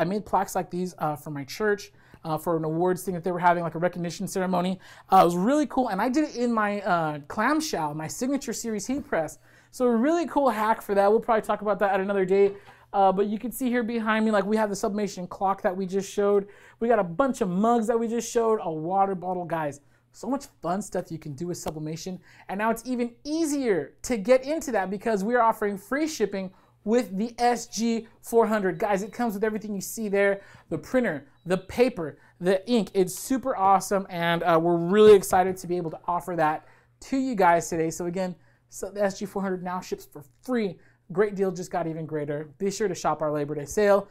made plaques like these for my church, for an awards thing that they were having, like a recognition ceremony. It was really cool, and I did it in my clamshell, my Signature Series heat press. So a really cool hack for that. We'll probably talk about that at another day. But you can see here behind me, like we have the Sublimation clock that we just showed. We got a bunch of mugs that we just showed, a water bottle, guys. So much fun stuff you can do with sublimation. And now it's even easier to get into that because we are offering free shipping with the SG400. Guys, it comes with everything you see there, the printer, the paper, the ink. It's super awesome, and we're really excited to be able to offer that to you guys today. So again, the SG400 now ships for free. Great deal, just got even greater. Be sure to shop our Labor Day sale.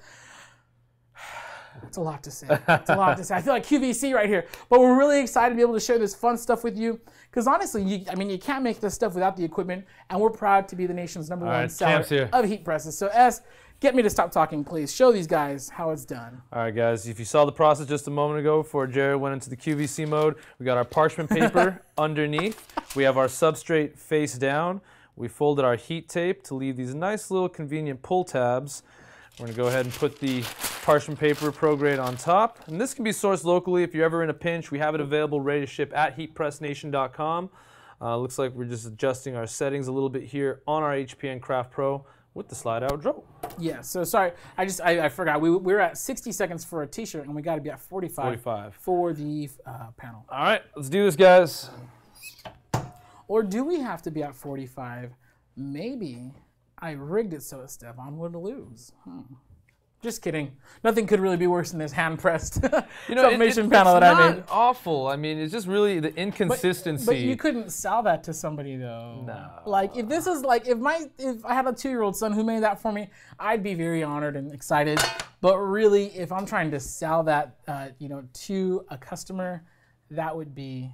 It's a lot to say. It's a lot to say. I feel like QVC right here. But we're really excited to be able to share this fun stuff with you. Because honestly, you can't make this stuff without the equipment. And we're proud to be the nation's #1 seller of heat presses. So S, get me to stop talking, please. Show these guys how it's done. All right, guys. If you saw the process just a moment ago before Jared went into the QVC mode, we got our parchment paper underneath. We have our substrate face down. We folded our heat tape to leave these nice little convenient pull tabs. We're going to go ahead and put the parchment paper pro grade on top. And this can be sourced locally if you're ever in a pinch. We have it available ready to ship at HeatPressNation.com. Looks like we're just adjusting our settings a little bit here on our HPN Craft Pro with the slide out drawer. Yeah, so sorry, I forgot. We were at 60 seconds for a t-shirt and we got to be at 45 for the panel. All right, let's do this, guys. Or do we have to be at 45? Maybe I rigged it so Estevan would lose. Just kidding. Nothing could really be worse than this hand-pressed sublimation panel that I made. It's not awful. I mean, it's just really the inconsistency. But you couldn't sell that to somebody though. No. Like if this is like if I had a 2-year-old son who made that for me, I'd be very honored and excited. But really, if I'm trying to sell that, to a customer, that would be,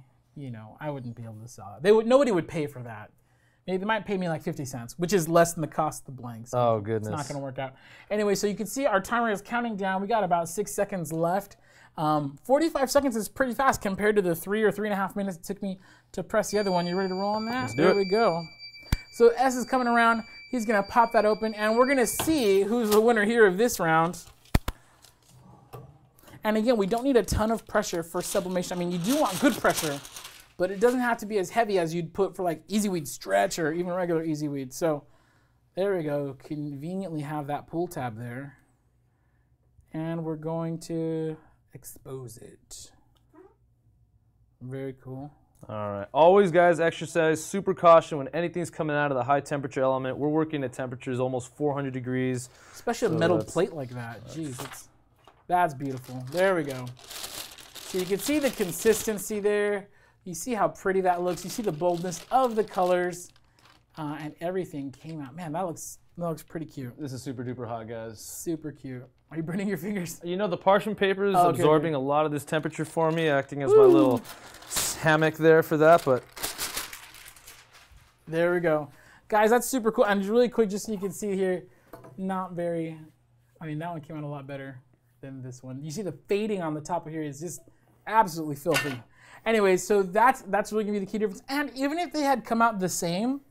I wouldn't be able to sell it. Nobody would pay for that. Maybe they might pay me like 50 cents, which is less than the cost of the blank. So oh, goodness. It's not going to work out. Anyway, so you can see our timer is counting down. We got about 6 seconds left. 45 seconds is pretty fast compared to the 3 or 3.5 minutes it took me to press the other one. You ready to roll on that? Let's do there it. We go. So S is coming around. He's going to pop that open, and we're going to see who's the winner here of this round. And again, we don't need a ton of pressure for sublimation. I mean, you do want good pressure, but it doesn't have to be as heavy as you'd put for like Easy Weed Stretch or even regular Easy Weed. So there we go. Conveniently have that pull tab there. And we're going to expose it. Very cool. All right. Always, guys, exercise super caution when anything's coming out of the high temperature element. We're working at temperatures almost 400 degrees. Especially a metal plate like that. Jeez, that's beautiful. There we go. So you can see the consistency there. You see how pretty that looks. You see the boldness of the colors, and everything came out. Man, that looks pretty cute. This is super duper hot, guys. Super cute. Are you burning your fingers? The parchment paper is absorbing a lot of this temperature for me, acting as my little hammock there for that. But there we go, guys. That's super cool. And really quick, just so you can see here, not very. I mean, that one came out a lot better than this one. You see the fading on the top of here is just absolutely filthy. Anyway, so that's really gonna be the key difference. And even if they had come out the same,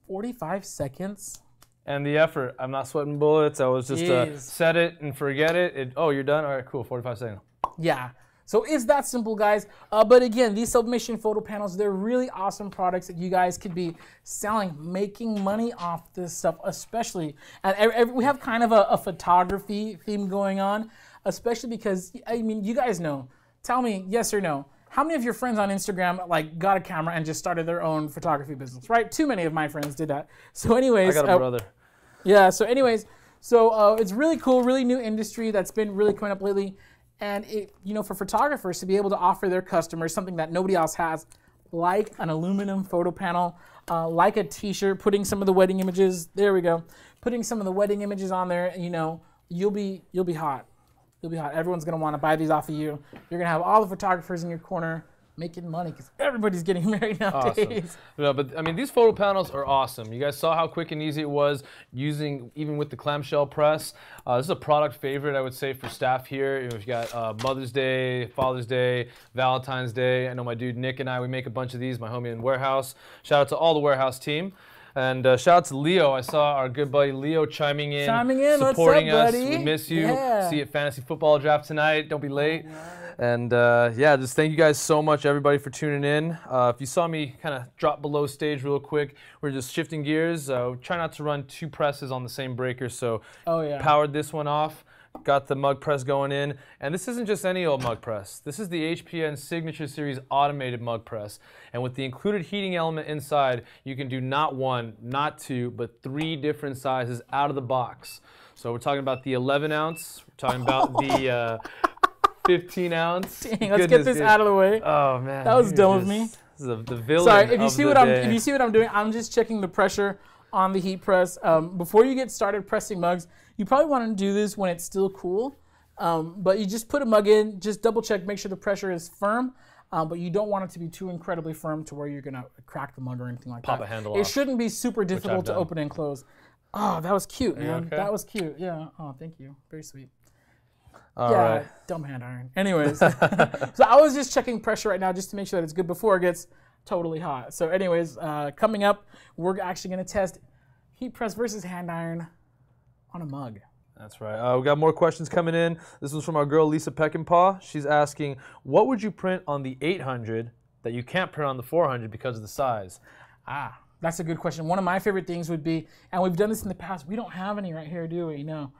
45 seconds. And the effort. I'm not sweating bullets. I was just set it and forget it. Oh, you're done? All right, cool. 45 seconds. Yeah. So it's that simple, guys. But again, these sublimation photo panels, they're really awesome products that you guys could be selling, making money off this stuff, especially. And we have kind of a photography theme going on, especially because, I mean, you guys know. Tell me, yes or no, how many of your friends on Instagram like got a camera and just started their own photography business, right? Too many of my friends did that. So anyways. I got a brother. Yeah, so anyways, it's really cool, really new industry that's been really coming up lately. And for photographers to be able to offer their customers something that nobody else has, like an aluminum photo panel, like a t-shirt, putting some of the wedding images, there we go, putting some of the wedding images on there, you'll be hot. You'll be hot. Everyone's going to want to buy these off of you. You're going to have all the photographers in your corner making money because everybody's getting married nowadays. Awesome. No, but I mean, these photo panels are awesome. You guys saw how quick and easy it was using, even with the clamshell press. This is a product favorite, I would say, for staff here. We've got Mother's Day, Father's Day, Valentine's Day. I know my dude Nick and I, we make a bunch of these, my homie in Warehouse. Shout out to all the Warehouse team. And shout out to Leo. I saw our good buddy Leo chiming in, supporting What's up, us. buddy? We miss you. Yeah. See you at Fantasy Football Draft tonight. Don't be late. And just thank you guys so much, everybody, for tuning in. If you saw me kind of drop below stage real quick, we're just shifting gears. Try not to run 2 presses on the same breaker, so powered this one off. Got the mug press going in, and this isn't just any old mug press. This is the HPN Signature Series automated mug press, and with the included heating element inside, you can do not 1, not 2, but 3 different sizes out of the box. So we're talking about the 11 ounce, we're talking about the 15 ounce. Dang, let's get this out of the way. Oh man, that was dumb of me. The villain. Sorry, if you of see the what day. if you see what I'm doing, I'm just checking the pressure on the heat press. Before you get started pressing mugs, you probably want to do this when it's still cool. But you just put a mug in, just double check, make sure the pressure is firm. But you don't want it to be too incredibly firm to where you're gonna crack the mug or anything like that. Pop a handle off. It shouldn't be super difficult to open and close. Oh, that was cute, man. Okay? That was cute. Yeah. Oh, thank you. Very sweet. All yeah, right. dumb hand iron. Anyways, so I was just checking pressure right now just to make sure that it's good before it gets totally hot. So anyways, coming up, we're actually going to test heat press versus hand iron on a mug. That's right. We got more questions coming in. This was from our girl Lisa Peckinpah. She's asking, what would you print on the 800 that you can't print on the 400 because of the size? That's a good question. One of my favorite things would be, and we've done this in the past, we don't have any right here, do we? No.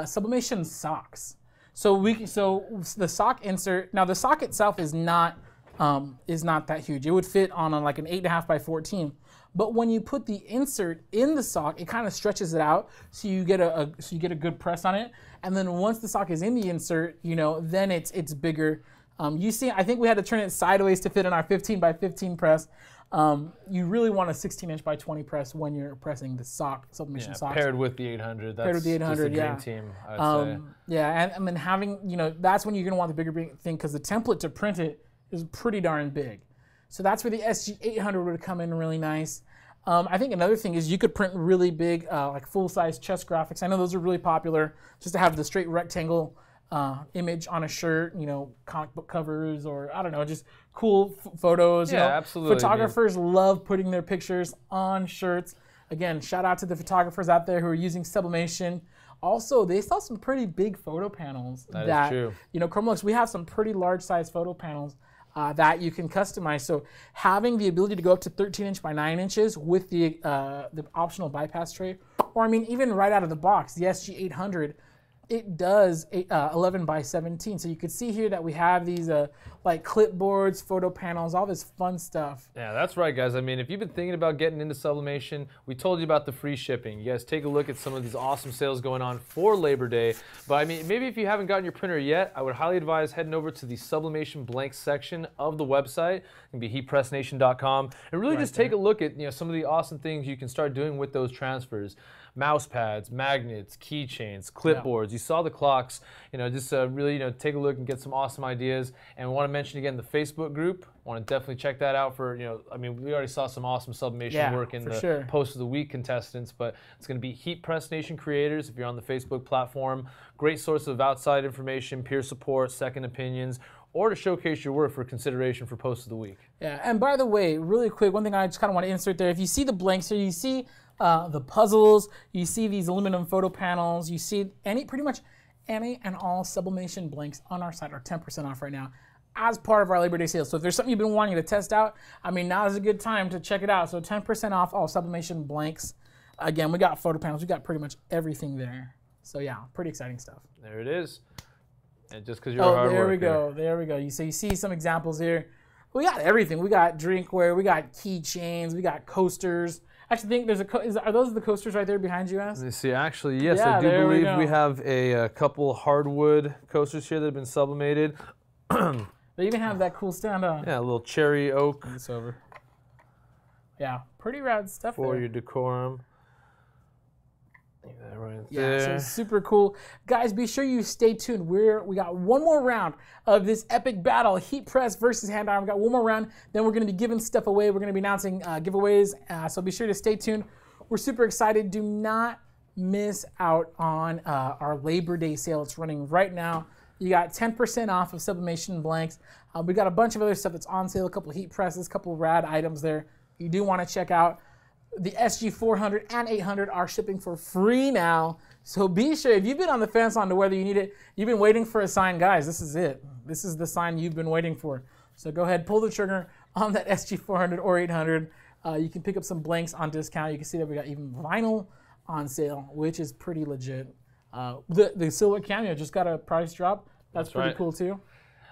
Sublimation socks. So the sock insert, now the sock itself is not that huge. It would fit on like an 8.5 by 14. But when you put the insert in the sock, it kind of stretches it out, so you get a good press on it. And then once the sock is in the insert, then it's bigger. You see, I think we had to turn it sideways to fit in our 15 by 15 press. You really want a 16-inch by 20 press when you're pressing the sublimation socks. Paired with the 800. That's paired with the 800, just a dream team, I'd say. Yeah, and then having, that's when you're going to want the bigger thing, because the template to print it is pretty darn big. So that's where the SG800 would come in really nice. I think another thing is you could print really big, like full-size chest graphics. I know those are really popular, just to have the straight rectangle image on a shirt, comic book covers, or I don't know, just cool photos. Yeah, absolutely. Photographers love putting their pictures on shirts. Again, shout out to the photographers out there who are using sublimation. Also, they sell some pretty big photo panels. That is true. Chromolux, we have some pretty large size photo panels that you can customize. So having the ability to go up to 13-inch by 9 inches with the optional bypass tray, or I mean, even right out of the box, the SG800, it does 11 by 17. So you can see here that we have these like clipboards, photo panels, all this fun stuff. Yeah, that's right, guys. I mean, if you've been thinking about getting into sublimation, we told you about the free shipping. You guys take a look at some of these awesome sales going on for Labor Day. But I mean, maybe if you haven't gotten your printer yet, I would highly advise heading over to the sublimation blanks section of the website. It can be HeatPressNation.com, and really just take a look at some of the awesome things you can start doing with those transfers. Mouse pads, magnets, keychains, clipboards. You saw the clocks. Just really take a look and get some awesome ideas. And we want to mention again the Facebook group. I want to definitely check that out for I mean, we already saw some awesome sublimation work in the Post of the Week contestants, but it's going to be Heat Press Nation creators if you're on the Facebook platform. Great source of outside information, peer support, second opinions, or to showcase your work for consideration for Post of the Week. Yeah, and by the way, really quick, one thing I just kind of want to insert there. If you see the blanks here, you see the puzzles, you see these aluminum photo panels, you see pretty much any and all sublimation blanks on our site are 10% off right now as part of our Labor Day sale. So if there's something you've been wanting to test out, I mean, now is a good time to check it out. So 10% off all sublimation blanks. Again, we got photo panels, we got pretty much everything there. So yeah, pretty exciting stuff. There it is. And just because you're a hard worker. There we go. You see some examples here. We got everything. We got drinkware, we got keychains, we got coasters. Actually, I think there's are those the coasters right there behind you, As? Let me see. Actually, yes, I do believe we have a couple hardwood coasters here that have been sublimated. They even have that cool stand on. Yeah, a little cherry oak. It's over. Yeah, pretty rad stuff for there. your decorum. Right yeah, there. so super cool. Guys, be sure you stay tuned. We got one more round of this epic battle, heat press versus hand iron. We got one more round, then we're going to be giving stuff away. We're going to be announcing giveaways, so be sure to stay tuned. We're super excited. Do not miss out on our Labor Day sale. It's running right now. You got 10% off of sublimation blanks. We got a bunch of other stuff that's on sale, a couple of heat presses, a couple of rad items there you do want to check out. The SG400 and 800 are shipping for free now. So be sure, if you've been on the fence on to whether you need it, you've been waiting for a sign, guys, this is it. This is the sign you've been waiting for. So go ahead, pull the trigger on that SG400 or 800. You can pick up some blanks on discount. You can see that we got even vinyl on sale, which is pretty legit. The Silhouette Cameo just got a price drop. That's pretty right. cool too.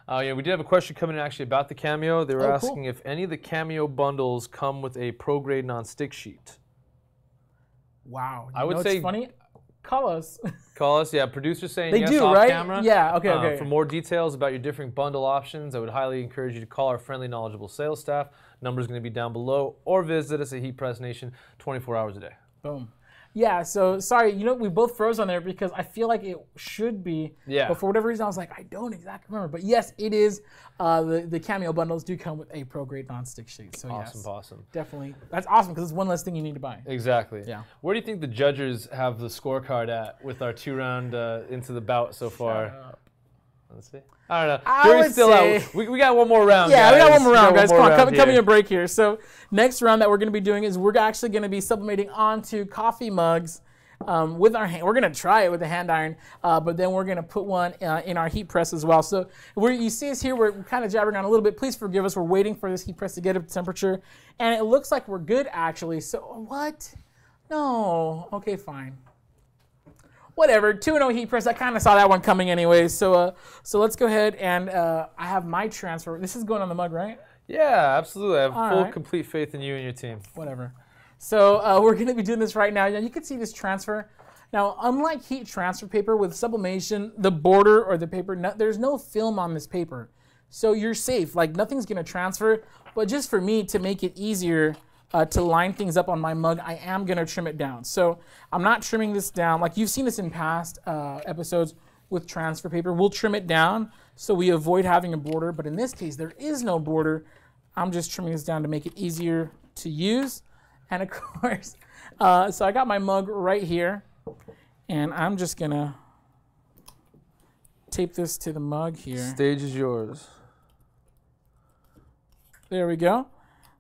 Yeah, we did have a question coming in actually about the Cameo. They were asking cool. if any of the Cameo bundles come with a pro-grade non-stick sheet. Wow. I would say it's funny. Call us. Call us. Yeah, producer saying They yes do, off right? camera. Yeah, okay. For more details about your different bundle options, I would highly encourage you to call our friendly, knowledgeable sales staff. Number's going to be down below, or visit us at HeatPressNation 24 hours a day. Boom. Yeah, so sorry, we both froze on there because I feel like it should be. Yeah. But for whatever reason, I was like, I don't exactly remember. But yes, it is. The Cameo bundles do come with a pro-grade non-stick sheet. So Awesome, yes, awesome. definitely. That's awesome because it's one less thing you need to buy. Exactly. Yeah. Where do you think the judges have the scorecard at with our 2-round into the bout so far? Shut up. Let's see. I don't know. I Jury's would still say- out. We got one more round. Yeah, guys. we got one more round, guys. Come on, coming here. a break here. So next round that we're going to be doing is we're actually going to be sublimating onto coffee mugs with our hand. We're going to try it with a hand iron, but then we're going to put one in our heat press as well. So you see us here, we're kind of jabbering on a little bit. Please forgive us. We're waiting for this heat press to get up to temperature, and it looks like we're good actually. So what? No. Okay, fine. Whatever, 2-0 heat press. I kind of saw that one coming anyways. So let's go ahead and I have my transfer. This is going on the mug, right? Yeah, absolutely. I have full, right. complete faith in you and your team. Whatever. So we're going to be doing this right now. You can see this transfer. Now, unlike heat transfer paper with sublimation, the border or the paper, there's no film on this paper. So you're safe. Like nothing's going to transfer. But just for me to make it easier to line things up on my mug, I am going to trim it down. So I'm not trimming this down. Like you've seen this in past episodes with transfer paper. We'll trim it down so we avoid having a border. But in this case, there is no border. I'm just trimming this down to make it easier to use. And of course, so I got my mug right here. And I'm just going to tape this to the mug here. Stage is yours. There we go.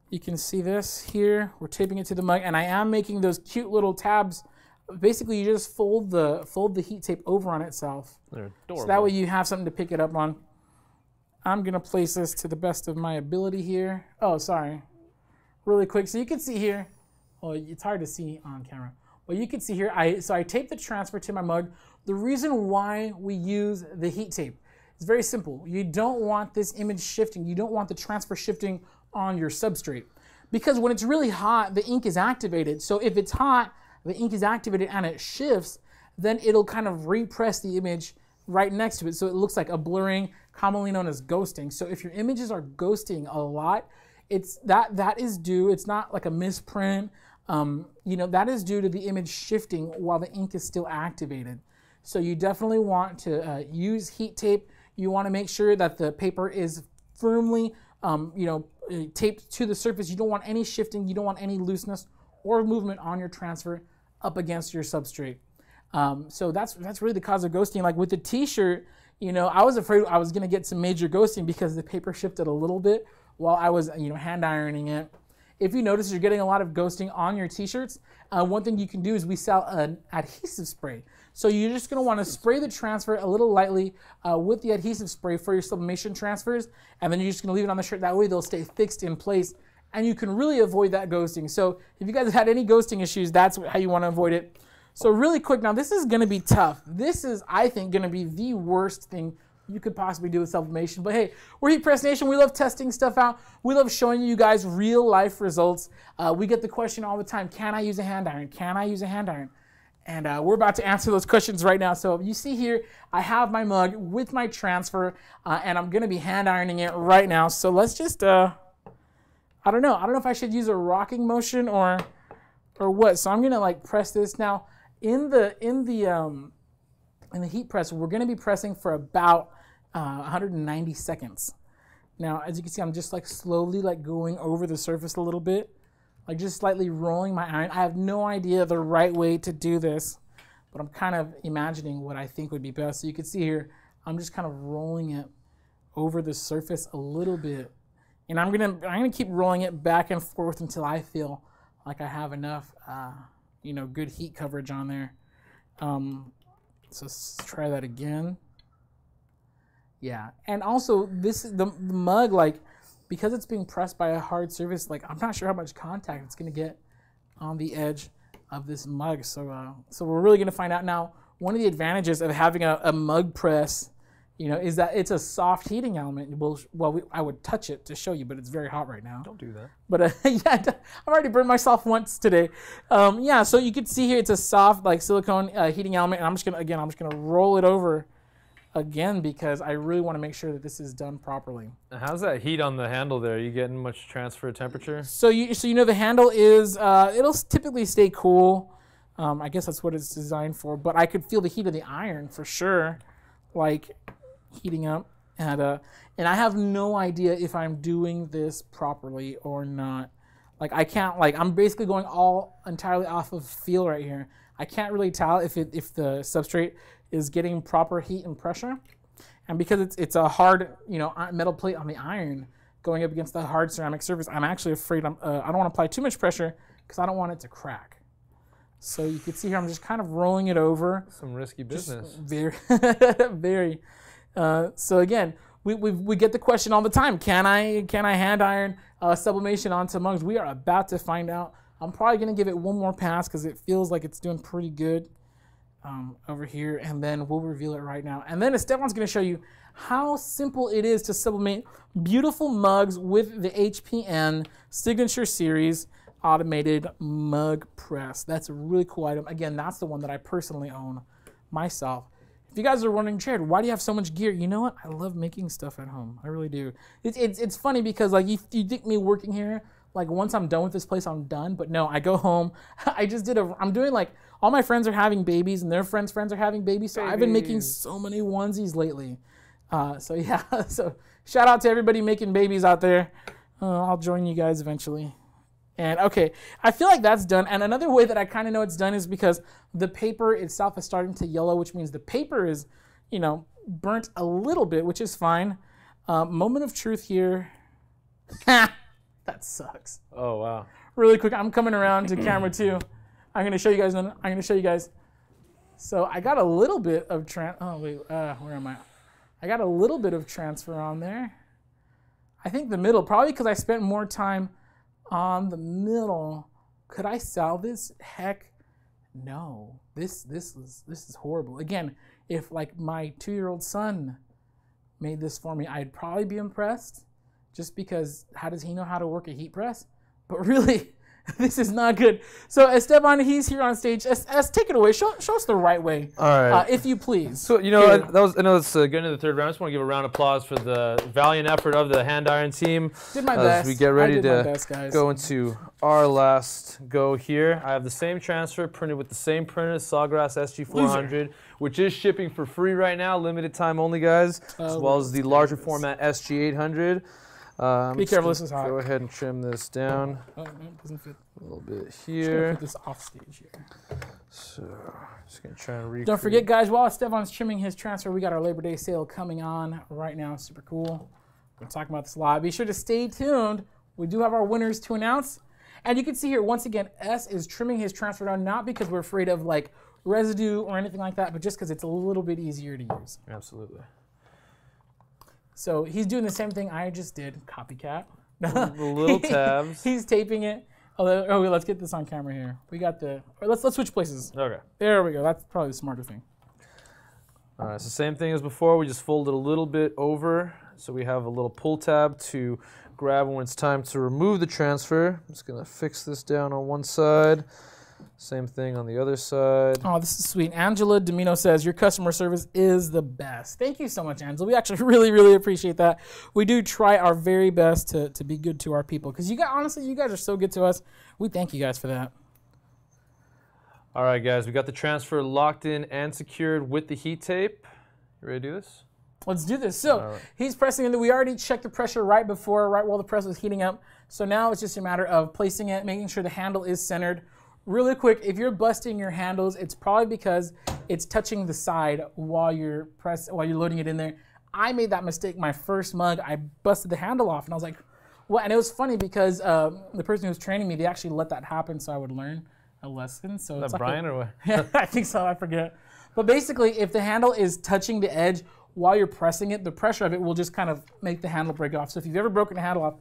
You can see this here. We're taping it to the mug, and I am making those cute little tabs. Basically, you just fold the heat tape over on itself. They're adorable. So that way you have something to pick it up on. I'm gonna place this to the best of my ability here. Oh, sorry. Really quick, so you can see here. Oh, it's hard to see on camera. Well, you can see here. I taped the transfer to my mug. The reason why we use the heat tape is very simple. You don't want this image shifting. You don't want the transfer shifting on your substrate, because when it's really hot, the ink is activated. So if it's hot, the ink is activated and it shifts, then it'll kind of repress the image right next to it, so it looks like a blurring, commonly known as ghosting. So if your images are ghosting a lot, that is due. It's not like a misprint. That is due to the image shifting while the ink is still activated. So you definitely want to use heat tape. You want to make sure that the paper is firmly taped to the surface. You don't want any shifting. You don't want any looseness or movement on your transfer up against your substrate. So that's really the cause of ghosting. Like with the t-shirt, I was afraid I was going to get some major ghosting because the paper shifted a little bit while I was hand ironing it. If you notice you're getting a lot of ghosting on your t-shirts, one thing you can do is we sell an adhesive spray. So you're just going to want to spray the transfer a little lightly with the adhesive spray for your sublimation transfers, and then you're just going to leave it on the shirt. That way they'll stay fixed in place, and you can really avoid that ghosting. So if you guys have had any ghosting issues, that's how you want to avoid it. So really quick, now this is going to be tough. This is, I think, going to be the worst thing you could possibly do with sublimation. But hey, we're HeatPressNation. We love testing stuff out. We love showing you guys real life results. We get the question all the time, can I use a hand iron? Can I use a hand iron? And we're about to answer those questions right now. So you see here, I have my mug with my transfer, and I'm gonna be hand ironing it right now. So let's just, I don't know if I should use a rocking motion or what. So I'm gonna like press this now. In the heat press, we're gonna be pressing for about 190 seconds. Now, as you can see, I'm just like slowly like going over the surface a little bit. Like just slightly rolling my iron. I have no idea the right way to do this, but I'm kind of imagining what I think would be best. So you can see here, I'm just kind of rolling it over the surface a little bit. And I'm gonna keep rolling it back and forth until I feel like I have enough, good heat coverage on there. So let's try that again. Yeah, and also the mug, like, because it's being pressed by a hard surface, like I'm not sure how much contact it's gonna get on the edge of this mug. So we're really gonna find out now. one of the advantages of having a mug press, you know, is that it's a soft heating element. I would touch it to show you, but it's very hot right now. Don't do that. But yeah, I've already burned myself once today. Yeah, so you can see here it's a soft like silicone heating element, and I'm just gonna roll it over again because I really want to make sure that this is done properly. How's that heat on the handle there? Are you getting much transfer temperature? So you know the handle is it'll typically stay cool. I guess that's what it's designed for. But I could feel the heat of the iron for sure, like heating up. And I have no idea if I'm doing this properly or not. Like I can't I'm basically going entirely off of feel right here. I can't really tell if the substrate is getting proper heat and pressure. And because it's a hard, you know, metal plate on the iron going up against the hard ceramic surface, I'm actually afraid I don't want to apply too much pressure because I don't want it to crack. So you can see here I'm just kind of rolling it over. Some risky business. Very, very. So again, we get the question all the time: Can I hand iron sublimation onto mugs? We are about to find out. I'm probably gonna give it one more pass because it feels like it's doing pretty good over here, and then we'll reveal it right now. And then Estevan's gonna show you how simple it is to sublimate beautiful mugs with the HPN Signature Series automated mug press. That's a really cool item. Again, that's the one that I personally own myself. If you guys are wondering, Jared, why do you have so much gear? You know what? I love making stuff at home. I really do. It's funny because like you think me working here, like once I'm done with this place, I'm done. But no, I go home. I'm doing like all my friends are having babies and their friends are having babies. So I've been making so many onesies lately. So yeah, so shout out to everybody making babies out there. I'll join you guys eventually. And okay, I feel like that's done. And another way that I kind of know it's done is because the paper itself is starting to yellow, which means the paper is, you know, burnt a little bit, which is fine. Moment of truth here. That sucks. Oh, wow. Really quick, I'm coming around to camera too. I'm going to show you guys. So I got a little bit of where am I? I got a little bit of transfer on there. I think the middle, probably because I spent more time on the middle. Could I sell this? Heck no. This is horrible. Again, if like my 2-year-old son made this for me, I'd probably be impressed just because how does he know how to work a heat press? But really, this is not good. So Estevan, he's here on stage. Take it away. Show us the right way. All right. If you please. So, you know, I know it's getting into the third round. I just want to give a round of applause for the valiant effort of the hand iron team. Did my best. As we get ready to go into our last go here. I have the same transfer printed with the same printer, Sawgrass SG400, which is shipping for free right now, limited time only, guys, as well as the larger format SG800. Be careful, this is hot. Go ahead and trim this down. Oh, no, it doesn't fit. A little bit Just here. put this off stage here. So, just gonna try and recreate. Don't forget, guys, while Estevan's trimming his transfer, we got our Labor Day sale coming on right now. Super cool. We're talking about this a lot. Be sure to stay tuned. We do have our winners to announce. And you can see here, once again, S is trimming his transfer down, not because we're afraid of like residue or anything like that, but just because it's a little bit easier to use. Absolutely. So he's doing the same thing I just did, copycat. The little tabs. He's taping it. Oh, let's get this on camera here. We got let's switch places. Okay. There we go. That's probably the smarter thing. All right, so same thing as before. We just fold it a little bit over. So we have a little pull tab to grab when it's time to remove the transfer. I'm just gonna fix this down on one side. Same thing on the other side. Oh, this is sweet. Angela Domino says, your customer service is the best. Thank you so much, Angela. We actually really, really appreciate that. We do try our very best to be good to our people. Because honestly, you guys are so good to us. We thank you guys for that. All right, guys. We got the transfer locked in and secured with the heat tape. You ready to do this? Let's do this. So he's pressing into, we already checked the pressure right while the press was heating up. So now it's just a matter of placing it, making sure the handle is centered. Really quick, if you're busting your handles, it's probably because it's touching the side while you're loading it in there. I made that mistake my first mug. I busted the handle off, and I was like, "What?" And it was funny because the person who was training me, they actually let that happen so I would learn a lesson. So is that Brian or what? Yeah, I think so. I forget. But basically, if the handle is touching the edge while you're pressing it, the pressure of it will just kind of make the handle break off. So if you've ever broken a handle off,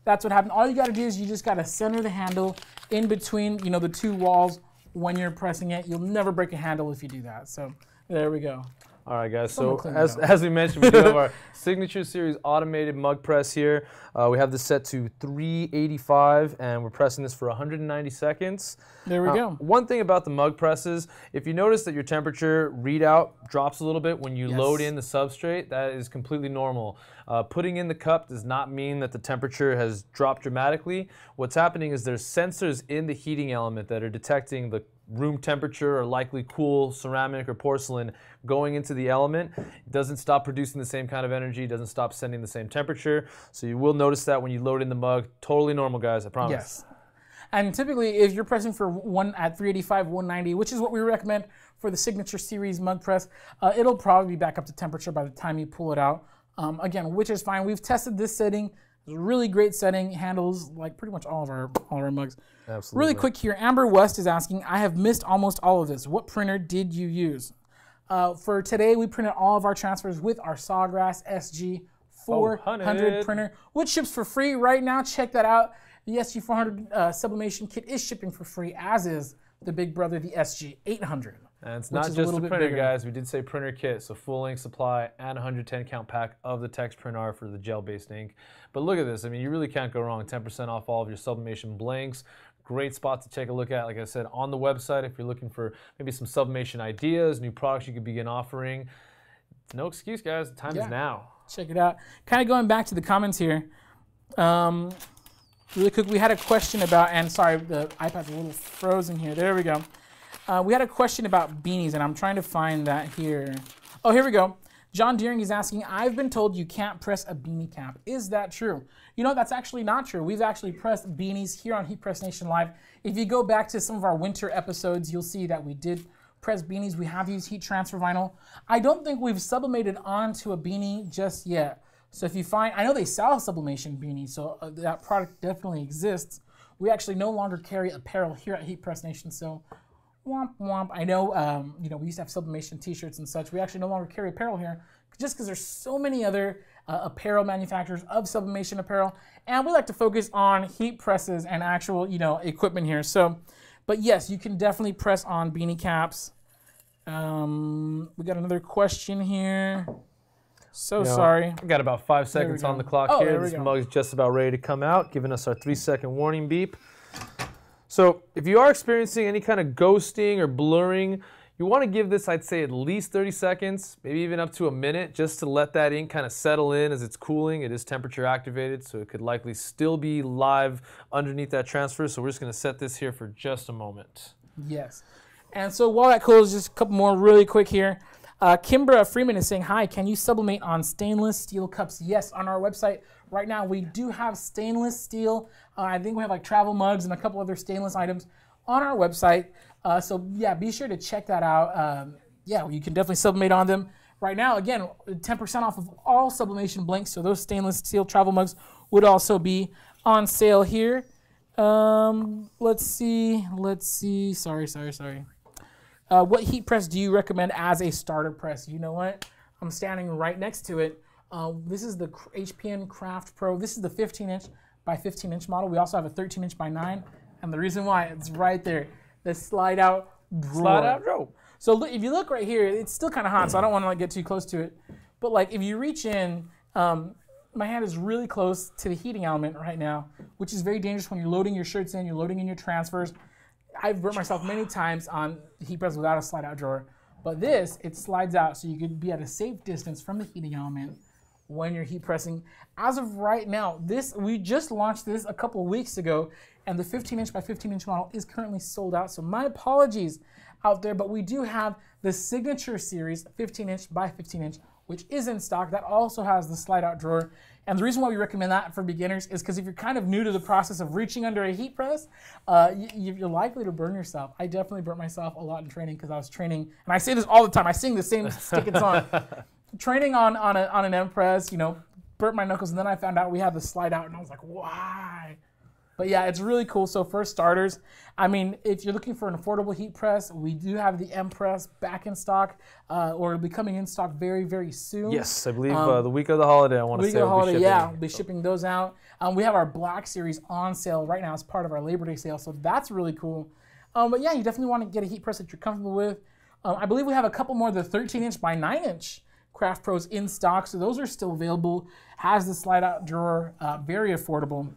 that's what happened. All you got to do is you just got to center the handle in between, the two walls when you're pressing it. You'll never break a handle if you do that. So there we go. All right, guys. So as we mentioned, we do have our Signature Series automated mug press here. We have this set to 385, and we're pressing this for 190 seconds. There we go. One thing about the mug presses, if you notice that your temperature readout drops a little bit when you load in the substrate, that is completely normal. Putting in the cup does not mean that the temperature has dropped dramatically. What's happening is there's sensors in the heating element that are detecting the room temperature or likely cool ceramic or porcelain going into the element. It doesn't stop producing the same kind of energy, doesn't stop sending the same temperature. So you will notice that when you load in the mug. Totally normal, guys, I promise. Yes. And typically, if you're pressing for one at 385, 190, which is what we recommend for the Signature Series mug press, it'll probably be back up to temperature by the time you pull it out. Again, which is fine. We've tested this setting. It's a really great setting. Handles like pretty much all of our mugs. Absolutely. Really quick here, Amber West is asking, I have missed almost all of this. What printer did you use? For today, we printed all of our transfers with our Sawgrass SG 400 printer, which ships for free right now. Check that out. The SG 400 sublimation kit is shipping for free, as is the big brother, the SG 800. And it's not just the printer, guys. We did say printer kit, so full ink supply and 110 count pack of the Text Print R for the gel-based ink. But look at this. I mean, you really can't go wrong. 10% off all of your sublimation blanks. Great spot to take a look at, like I said, on the website if you're looking for maybe some sublimation ideas, new products you could begin offering. No excuse, guys. The time is now. Check it out. Kind of going back to the comments here. Really quick, we had a question about, and sorry, the iPad's a little frozen here. There we go. We had a question about beanies, and I'm trying to find that here. Oh, here we go. John Deering is asking, I've been told you can't press a beanie cap. Is that true? You know, that's actually not true. We've actually pressed beanies here on HeatPressNation Live. If you go back to some of our winter episodes, you'll see that we did press beanies. We have used heat transfer vinyl. I don't think we've sublimated onto a beanie just yet. So if you find, I know they sell sublimation beanies, so that product definitely exists. We actually no longer carry apparel here at HeatPressNation, so womp womp. I know, you know, we used to have sublimation t-shirts and such. We actually no longer carry apparel here just because there's so many other apparel manufacturers of sublimation apparel, and we like to focus on heat presses and actual, you know, equipment here. So, but yes, you can definitely press on beanie caps. We got another question here. So sorry. We've got about 5 seconds on the clock here. This mug is just about ready to come out, giving us our 3-second warning beep. So if you are experiencing any kind of ghosting or blurring, you want to give this, I'd say, at least 30 seconds, maybe even up to a minute, just to let that ink kind of settle in as it's cooling. It is temperature activated, so it could likely still be live underneath that transfer. So we're just going to set this here for just a moment. Yes. And so while that cools, just a couple more really quick here. Kimbra Freeman is saying, hi, can you sublimate on stainless steel cups? Yes, on our website right now we do have stainless steel. I think we have like travel mugs and a couple other stainless items on our website. So yeah, be sure to check that out. Yeah, you can definitely sublimate on them. Right now, again, 10% off of all sublimation blanks. So those stainless steel travel mugs would also be on sale here. Let's see. Sorry. What heat press do you recommend as a starter press? You know what? I'm standing right next to it. This is the HPN Craft Pro. This is the 15-inch by 15-inch model. We also have a 13-inch by 9. And the reason why, it's right there. The slide-out drawer. Slide-out drawer. So look, if you look right here, it's still kind of hot, so I don't want to get too close to it. But like if you reach in, my hand is really close to the heating element right now, which is very dangerous when you're loading your shirts in, you're loading in your transfers. I've burnt myself many times on the heat press without a slide-out drawer. But this, it slides out so you could be at a safe distance from the heating element when you're heat pressing. As of right now, we just launched this a couple of weeks ago, and the 15-inch by 15-inch model is currently sold out. So my apologies out there, but we do have the Signature Series 15-inch by 15-inch, which is in stock. That also has the slide-out drawer. And the reason why we recommend that for beginners is because if you're kind of new to the process of reaching under a heat press, you're likely to burn yourself. I definitely burnt myself a lot in training because I was training, and I say this all the time. I sing the same stick and song. Training on an M press, you know, burnt my knuckles, and then I found out we had the slide out, and I was like, why? But yeah, it's really cool. So for starters, I mean, if you're looking for an affordable heat press, we do have the M press back in stock, or it'll be coming in stock very, very soon. Yes, I believe the week of the holiday, I want to say. Week of the holiday, yeah, we'll be shipping those out. We have our Black Series on sale right now as part of our Labor Day sale, so that's really cool. But yeah, you definitely want to get a heat press that you're comfortable with. I believe we have a couple more of the 13-inch by 9-inch Craft Pros in stock, so those are still available. Has the slide-out drawer, very affordable.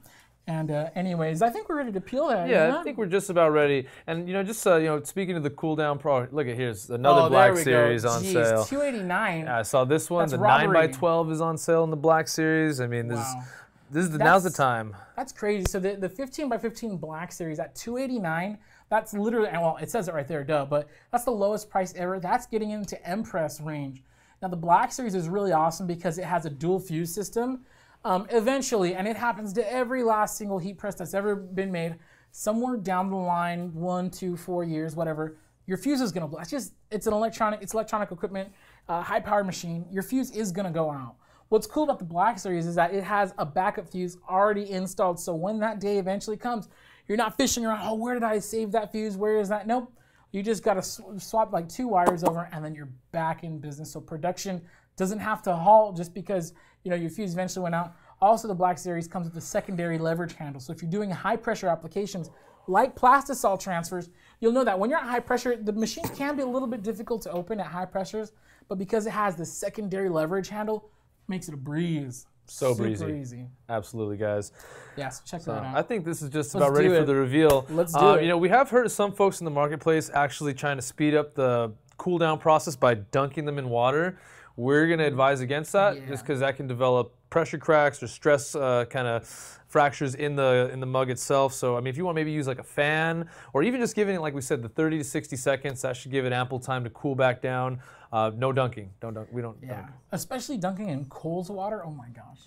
And anyways, I think we're ready to peel that. Yeah, I think we're just about ready. And just speaking of the cool down pro, look at here's another Black Series on sale. $289. Yeah, I saw this one. That's the robbery. 9x12 is on sale in the Black Series. I mean, now's the time. That's crazy. So the 15x15 Black Series at $289. That's literally, well, it says it right there, duh. But that's the lowest price ever. That's getting into M-Press range. Now the Black Series is really awesome because it has a dual fuse system. Eventually, and it happens to every last single heat press that's ever been made, somewhere down the line, 1, 2, 4 years, whatever, your fuse is gonna blow. It's electronic equipment, high-powered machine. Your fuse is gonna go out. What's cool about the Black Series is that it has a backup fuse already installed, so when that day eventually comes, you're not fishing around, oh, where did I save that fuse? Where is that? Nope. You just gotta swap like 2 wires over, and then you're back in business. So production doesn't have to halt just because your fuse eventually went out. Also, the Black Series comes with a secondary leverage handle. So if you're doing high pressure applications like plastisol transfers, you'll know that when you're at high pressure, the machines can be a little bit difficult to open at high pressures, but because it has the secondary leverage handle, makes it a breeze. So Super breezy. Easy. Absolutely, guys. Yeah, so check that out. I think this is just about ready for the reveal. Let's do it. We have heard of some folks in the marketplace actually trying to speed up the cool down process by dunking them in water. We're going to advise against that just because that can develop pressure cracks or stress kind of fractures in the mug itself. So, I mean, if you want to maybe use like a fan or even just giving it, like we said, the 30 to 60 seconds, that should give it ample time to cool back down. No dunking. Don't dunk. We don't dunk. Especially dunking in cold water. Oh my gosh.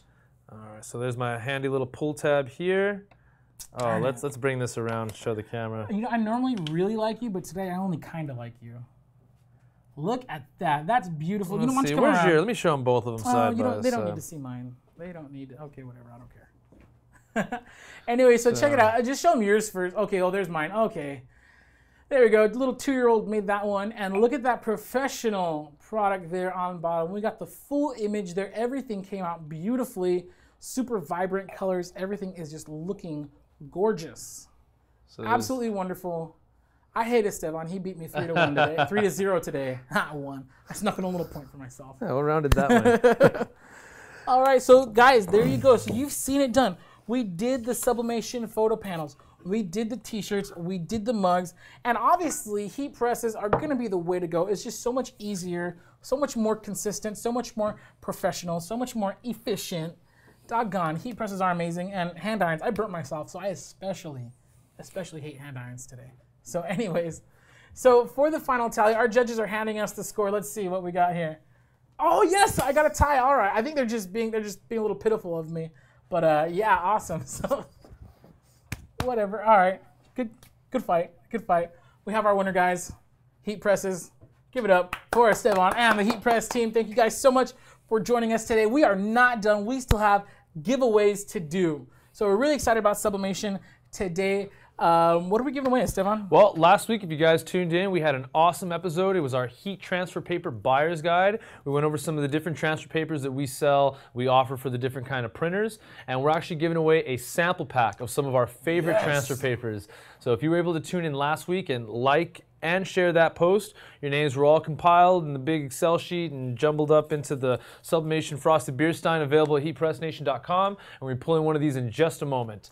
All right, so there's my handy little pull tab here. Oh, let's bring this around and show the camera. I normally really like you, but today I only kind of like you. Look at that. That's beautiful. Let's see. Where's your? Let me show them both of them side by side. They don't need to see mine. They don't need to. Okay, whatever. I don't care. Anyway, so check it out. Just show them yours first. Okay, oh, there's mine. Okay. There we go. The little 2-year-old made that one. And look at that professional product there on bottom. We got the full image there. Everything came out beautifully. Super vibrant colors. Everything is just looking gorgeous. So absolutely wonderful. I hate Estevan. He beat me 3-1 today. 3-0 today. I won. I snuck in a little point for myself. Yeah, what rounded that one? All right, so guys, there you go. So you've seen it done. We did the sublimation photo panels. We did the t-shirts. We did the mugs. And obviously, heat presses are going to be the way to go. It's just so much easier, so much more consistent, so much more professional, so much more efficient. Doggone, heat presses are amazing. And hand irons, I burnt myself, so I especially hate hand irons today. So anyways, so for the final tally, our judges are handing us the score. Let's see what we got here. Oh yes, I got a tie. All right, I think they're just being a little pitiful of me. But yeah, awesome. So whatever. All right, good fight. We have our winner, guys. Heat presses. Give it up for Estevan and the Heat Press team. Thank you guys so much for joining us today. We are not done. We still have giveaways to do. So we're really excited about Sublimation today. What are we giving away, Estevan? Well, last week, if you guys tuned in, we had an awesome episode. It was our heat transfer paper buyer's guide. We went over some of the different transfer papers that we sell, we offer for the different kind of printers, and we're actually giving away a sample pack of some of our favorite transfer papers. So if you were able to tune in last week and like and share that post, your names were all compiled in the big Excel sheet and jumbled up into the Sublimation Frosted Beer Stein available at HeatPressNation.com, and we're pulling one of these in just a moment.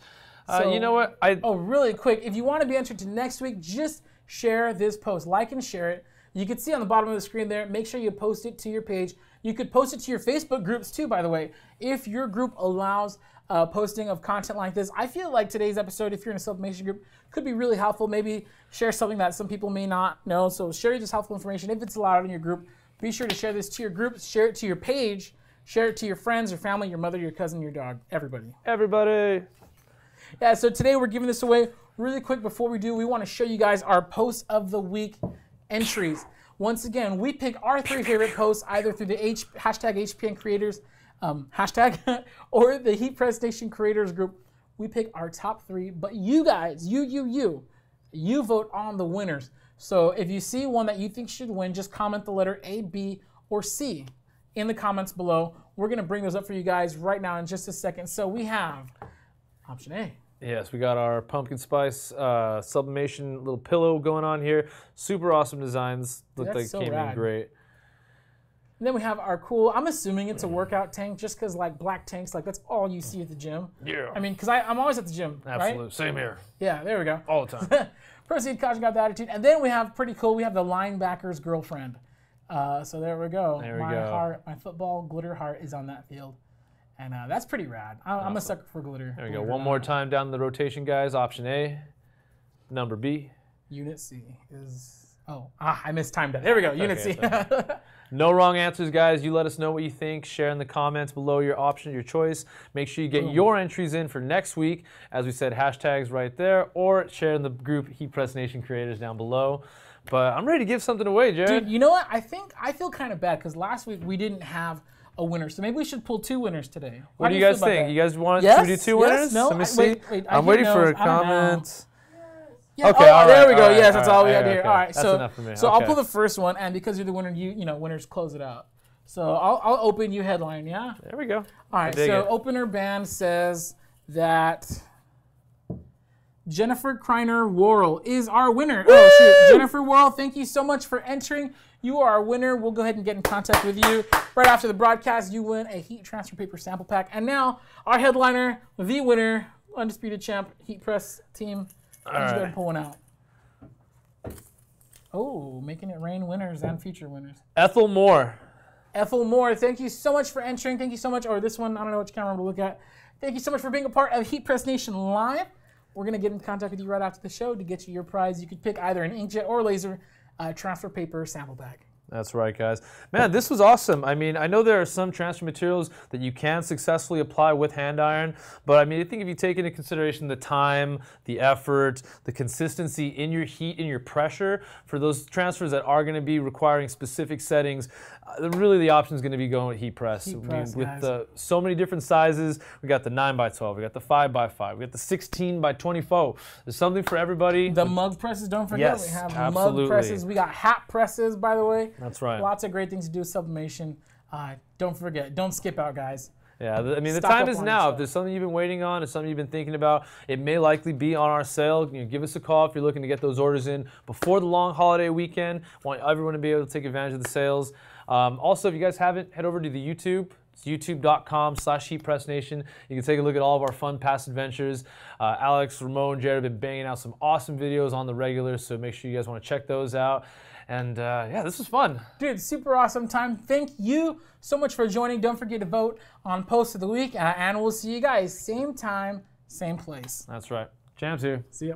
So, you know what? Really quick, if you want to be entered to next week, just share this post. Like and share it. You can see on the bottom of the screen there, make sure you post it to your page. You could post it to your Facebook groups too, by the way. If your group allows posting of content like this, I feel like today's episode, if you're in a Sublimation group, could be really helpful. Maybe share something that some people may not know. So share this helpful information. If it's allowed in your group, be sure to share this to your groups, share it to your page, share it to your friends, your family, your mother, your cousin, your dog, everybody. Everybody. Yeah, so today we're giving this away. Really quick before we do, we want to show you guys our post of the week entries. Once again, we pick our 3 favorite posts either through the hashtag HPN creators hashtag or the HeatPressNation creators group. We pick our top 3, but you guys, you vote on the winners. So if you see one that you think should win, just comment the letter A, B, or C in the comments below. We're going to bring those up for you guys right now in just a second. So we have option A. Yes, we got our pumpkin spice sublimation little pillow going on here. Super awesome designs. Looked like so came rad. in great. And then we have our cool, I'm assuming it's a workout tank just because like black tanks, like that's all you see at the gym. Yeah. I mean, because I'm always at the gym, Absolutely. right? Same here. Yeah, there we go. All the time. Proceed, Caution got the attitude. And then we have, pretty cool, we have the linebacker's girlfriend. So there we go. There we my go. heart, my football glitter heart is on that field. And that's pretty rad. I'm a sucker for glitter. There we go. One more time down the rotation, guys. Option A, number B. Unit C is, I mistimed that. There we go, Unit C. No wrong answers, guys. You let us know what you think. Share in the comments below your option, your choice. Make sure you get your entries in for next week. As we said, hashtags right there, or share in the group HeatPressNation creators down below. But I'm ready to give something away, Jared. Dude, you know what? I feel kind of bad because last week we didn't have a winner, so maybe we should pull 2 winners today. What do you guys think? You guys want to do 2 winners? No, Let me see. wait, I'm waiting for a comment. Yeah, okay, all right, there we go. All right, yes, that's all we had okay, here. okay. All right, That's so enough for me. so I'll pull the first one, and because you're the winner, winners close it out. So I'll open you headline, yeah. There we go. All right, so opener band says that Jennifer Kreiner Worrell is our winner. Woo! Oh shoot, Jennifer Worrell, thank you so much for entering. You are our winner. We'll go ahead and get in contact with you right after the broadcast. You win a heat transfer paper sample pack, and now our headliner, the winner, undisputed champ, Heat Press team. Let's go ahead and pull one out. Oh, making it rain winners and future winners. Ethel Moore. Ethel Moore, thank you so much for entering. Thank you so much. Or this one, I don't know which camera to look at. Thank you so much for being a part of Heat Press Nation Live. We're going to get in contact with you right after the show to get you your prize. You could pick either an inkjet or laser transfer paper sample bag. That's right, guys. Man, this was awesome. I mean, I know there are some transfer materials that you can successfully apply with hand iron, but I mean, I think if you take into consideration the time, the effort, the consistency in your heat, in your pressure, for those transfers that are going to be requiring specific settings, really the option is going to be going with heat press. Heat press, with so many different sizes, we got the 9x12, we got the 5x5, we got the 16x24. There's something for everybody. The mug presses, don't forget. Yes, we have absolutely. mug presses. We got hat presses, by the way. That's right. Lots of great things to do with sublimation. Don't forget, don't skip out, guys. Yeah, I mean, the Stock time up is on now. yourself. If there's something you've been waiting on, if something you've been thinking about, it may likely be on our sale. Give us a call if you're looking to get those orders in before the long holiday weekend. Want everyone to be able to take advantage of the sales. Also, if you guys haven't, head over to the YouTube. It's youtube.com/HeatPressNation. You can take a look at all of our fun past adventures. Alex, Ramon, Jared have been banging out some awesome videos on the regular, so make sure you guys want to check those out. And yeah, this was fun. Dude, super awesome time. Thank you so much for joining. Don't forget to vote on Post of the Week, and we'll see you guys same time, same place. That's right. Champs here. See ya.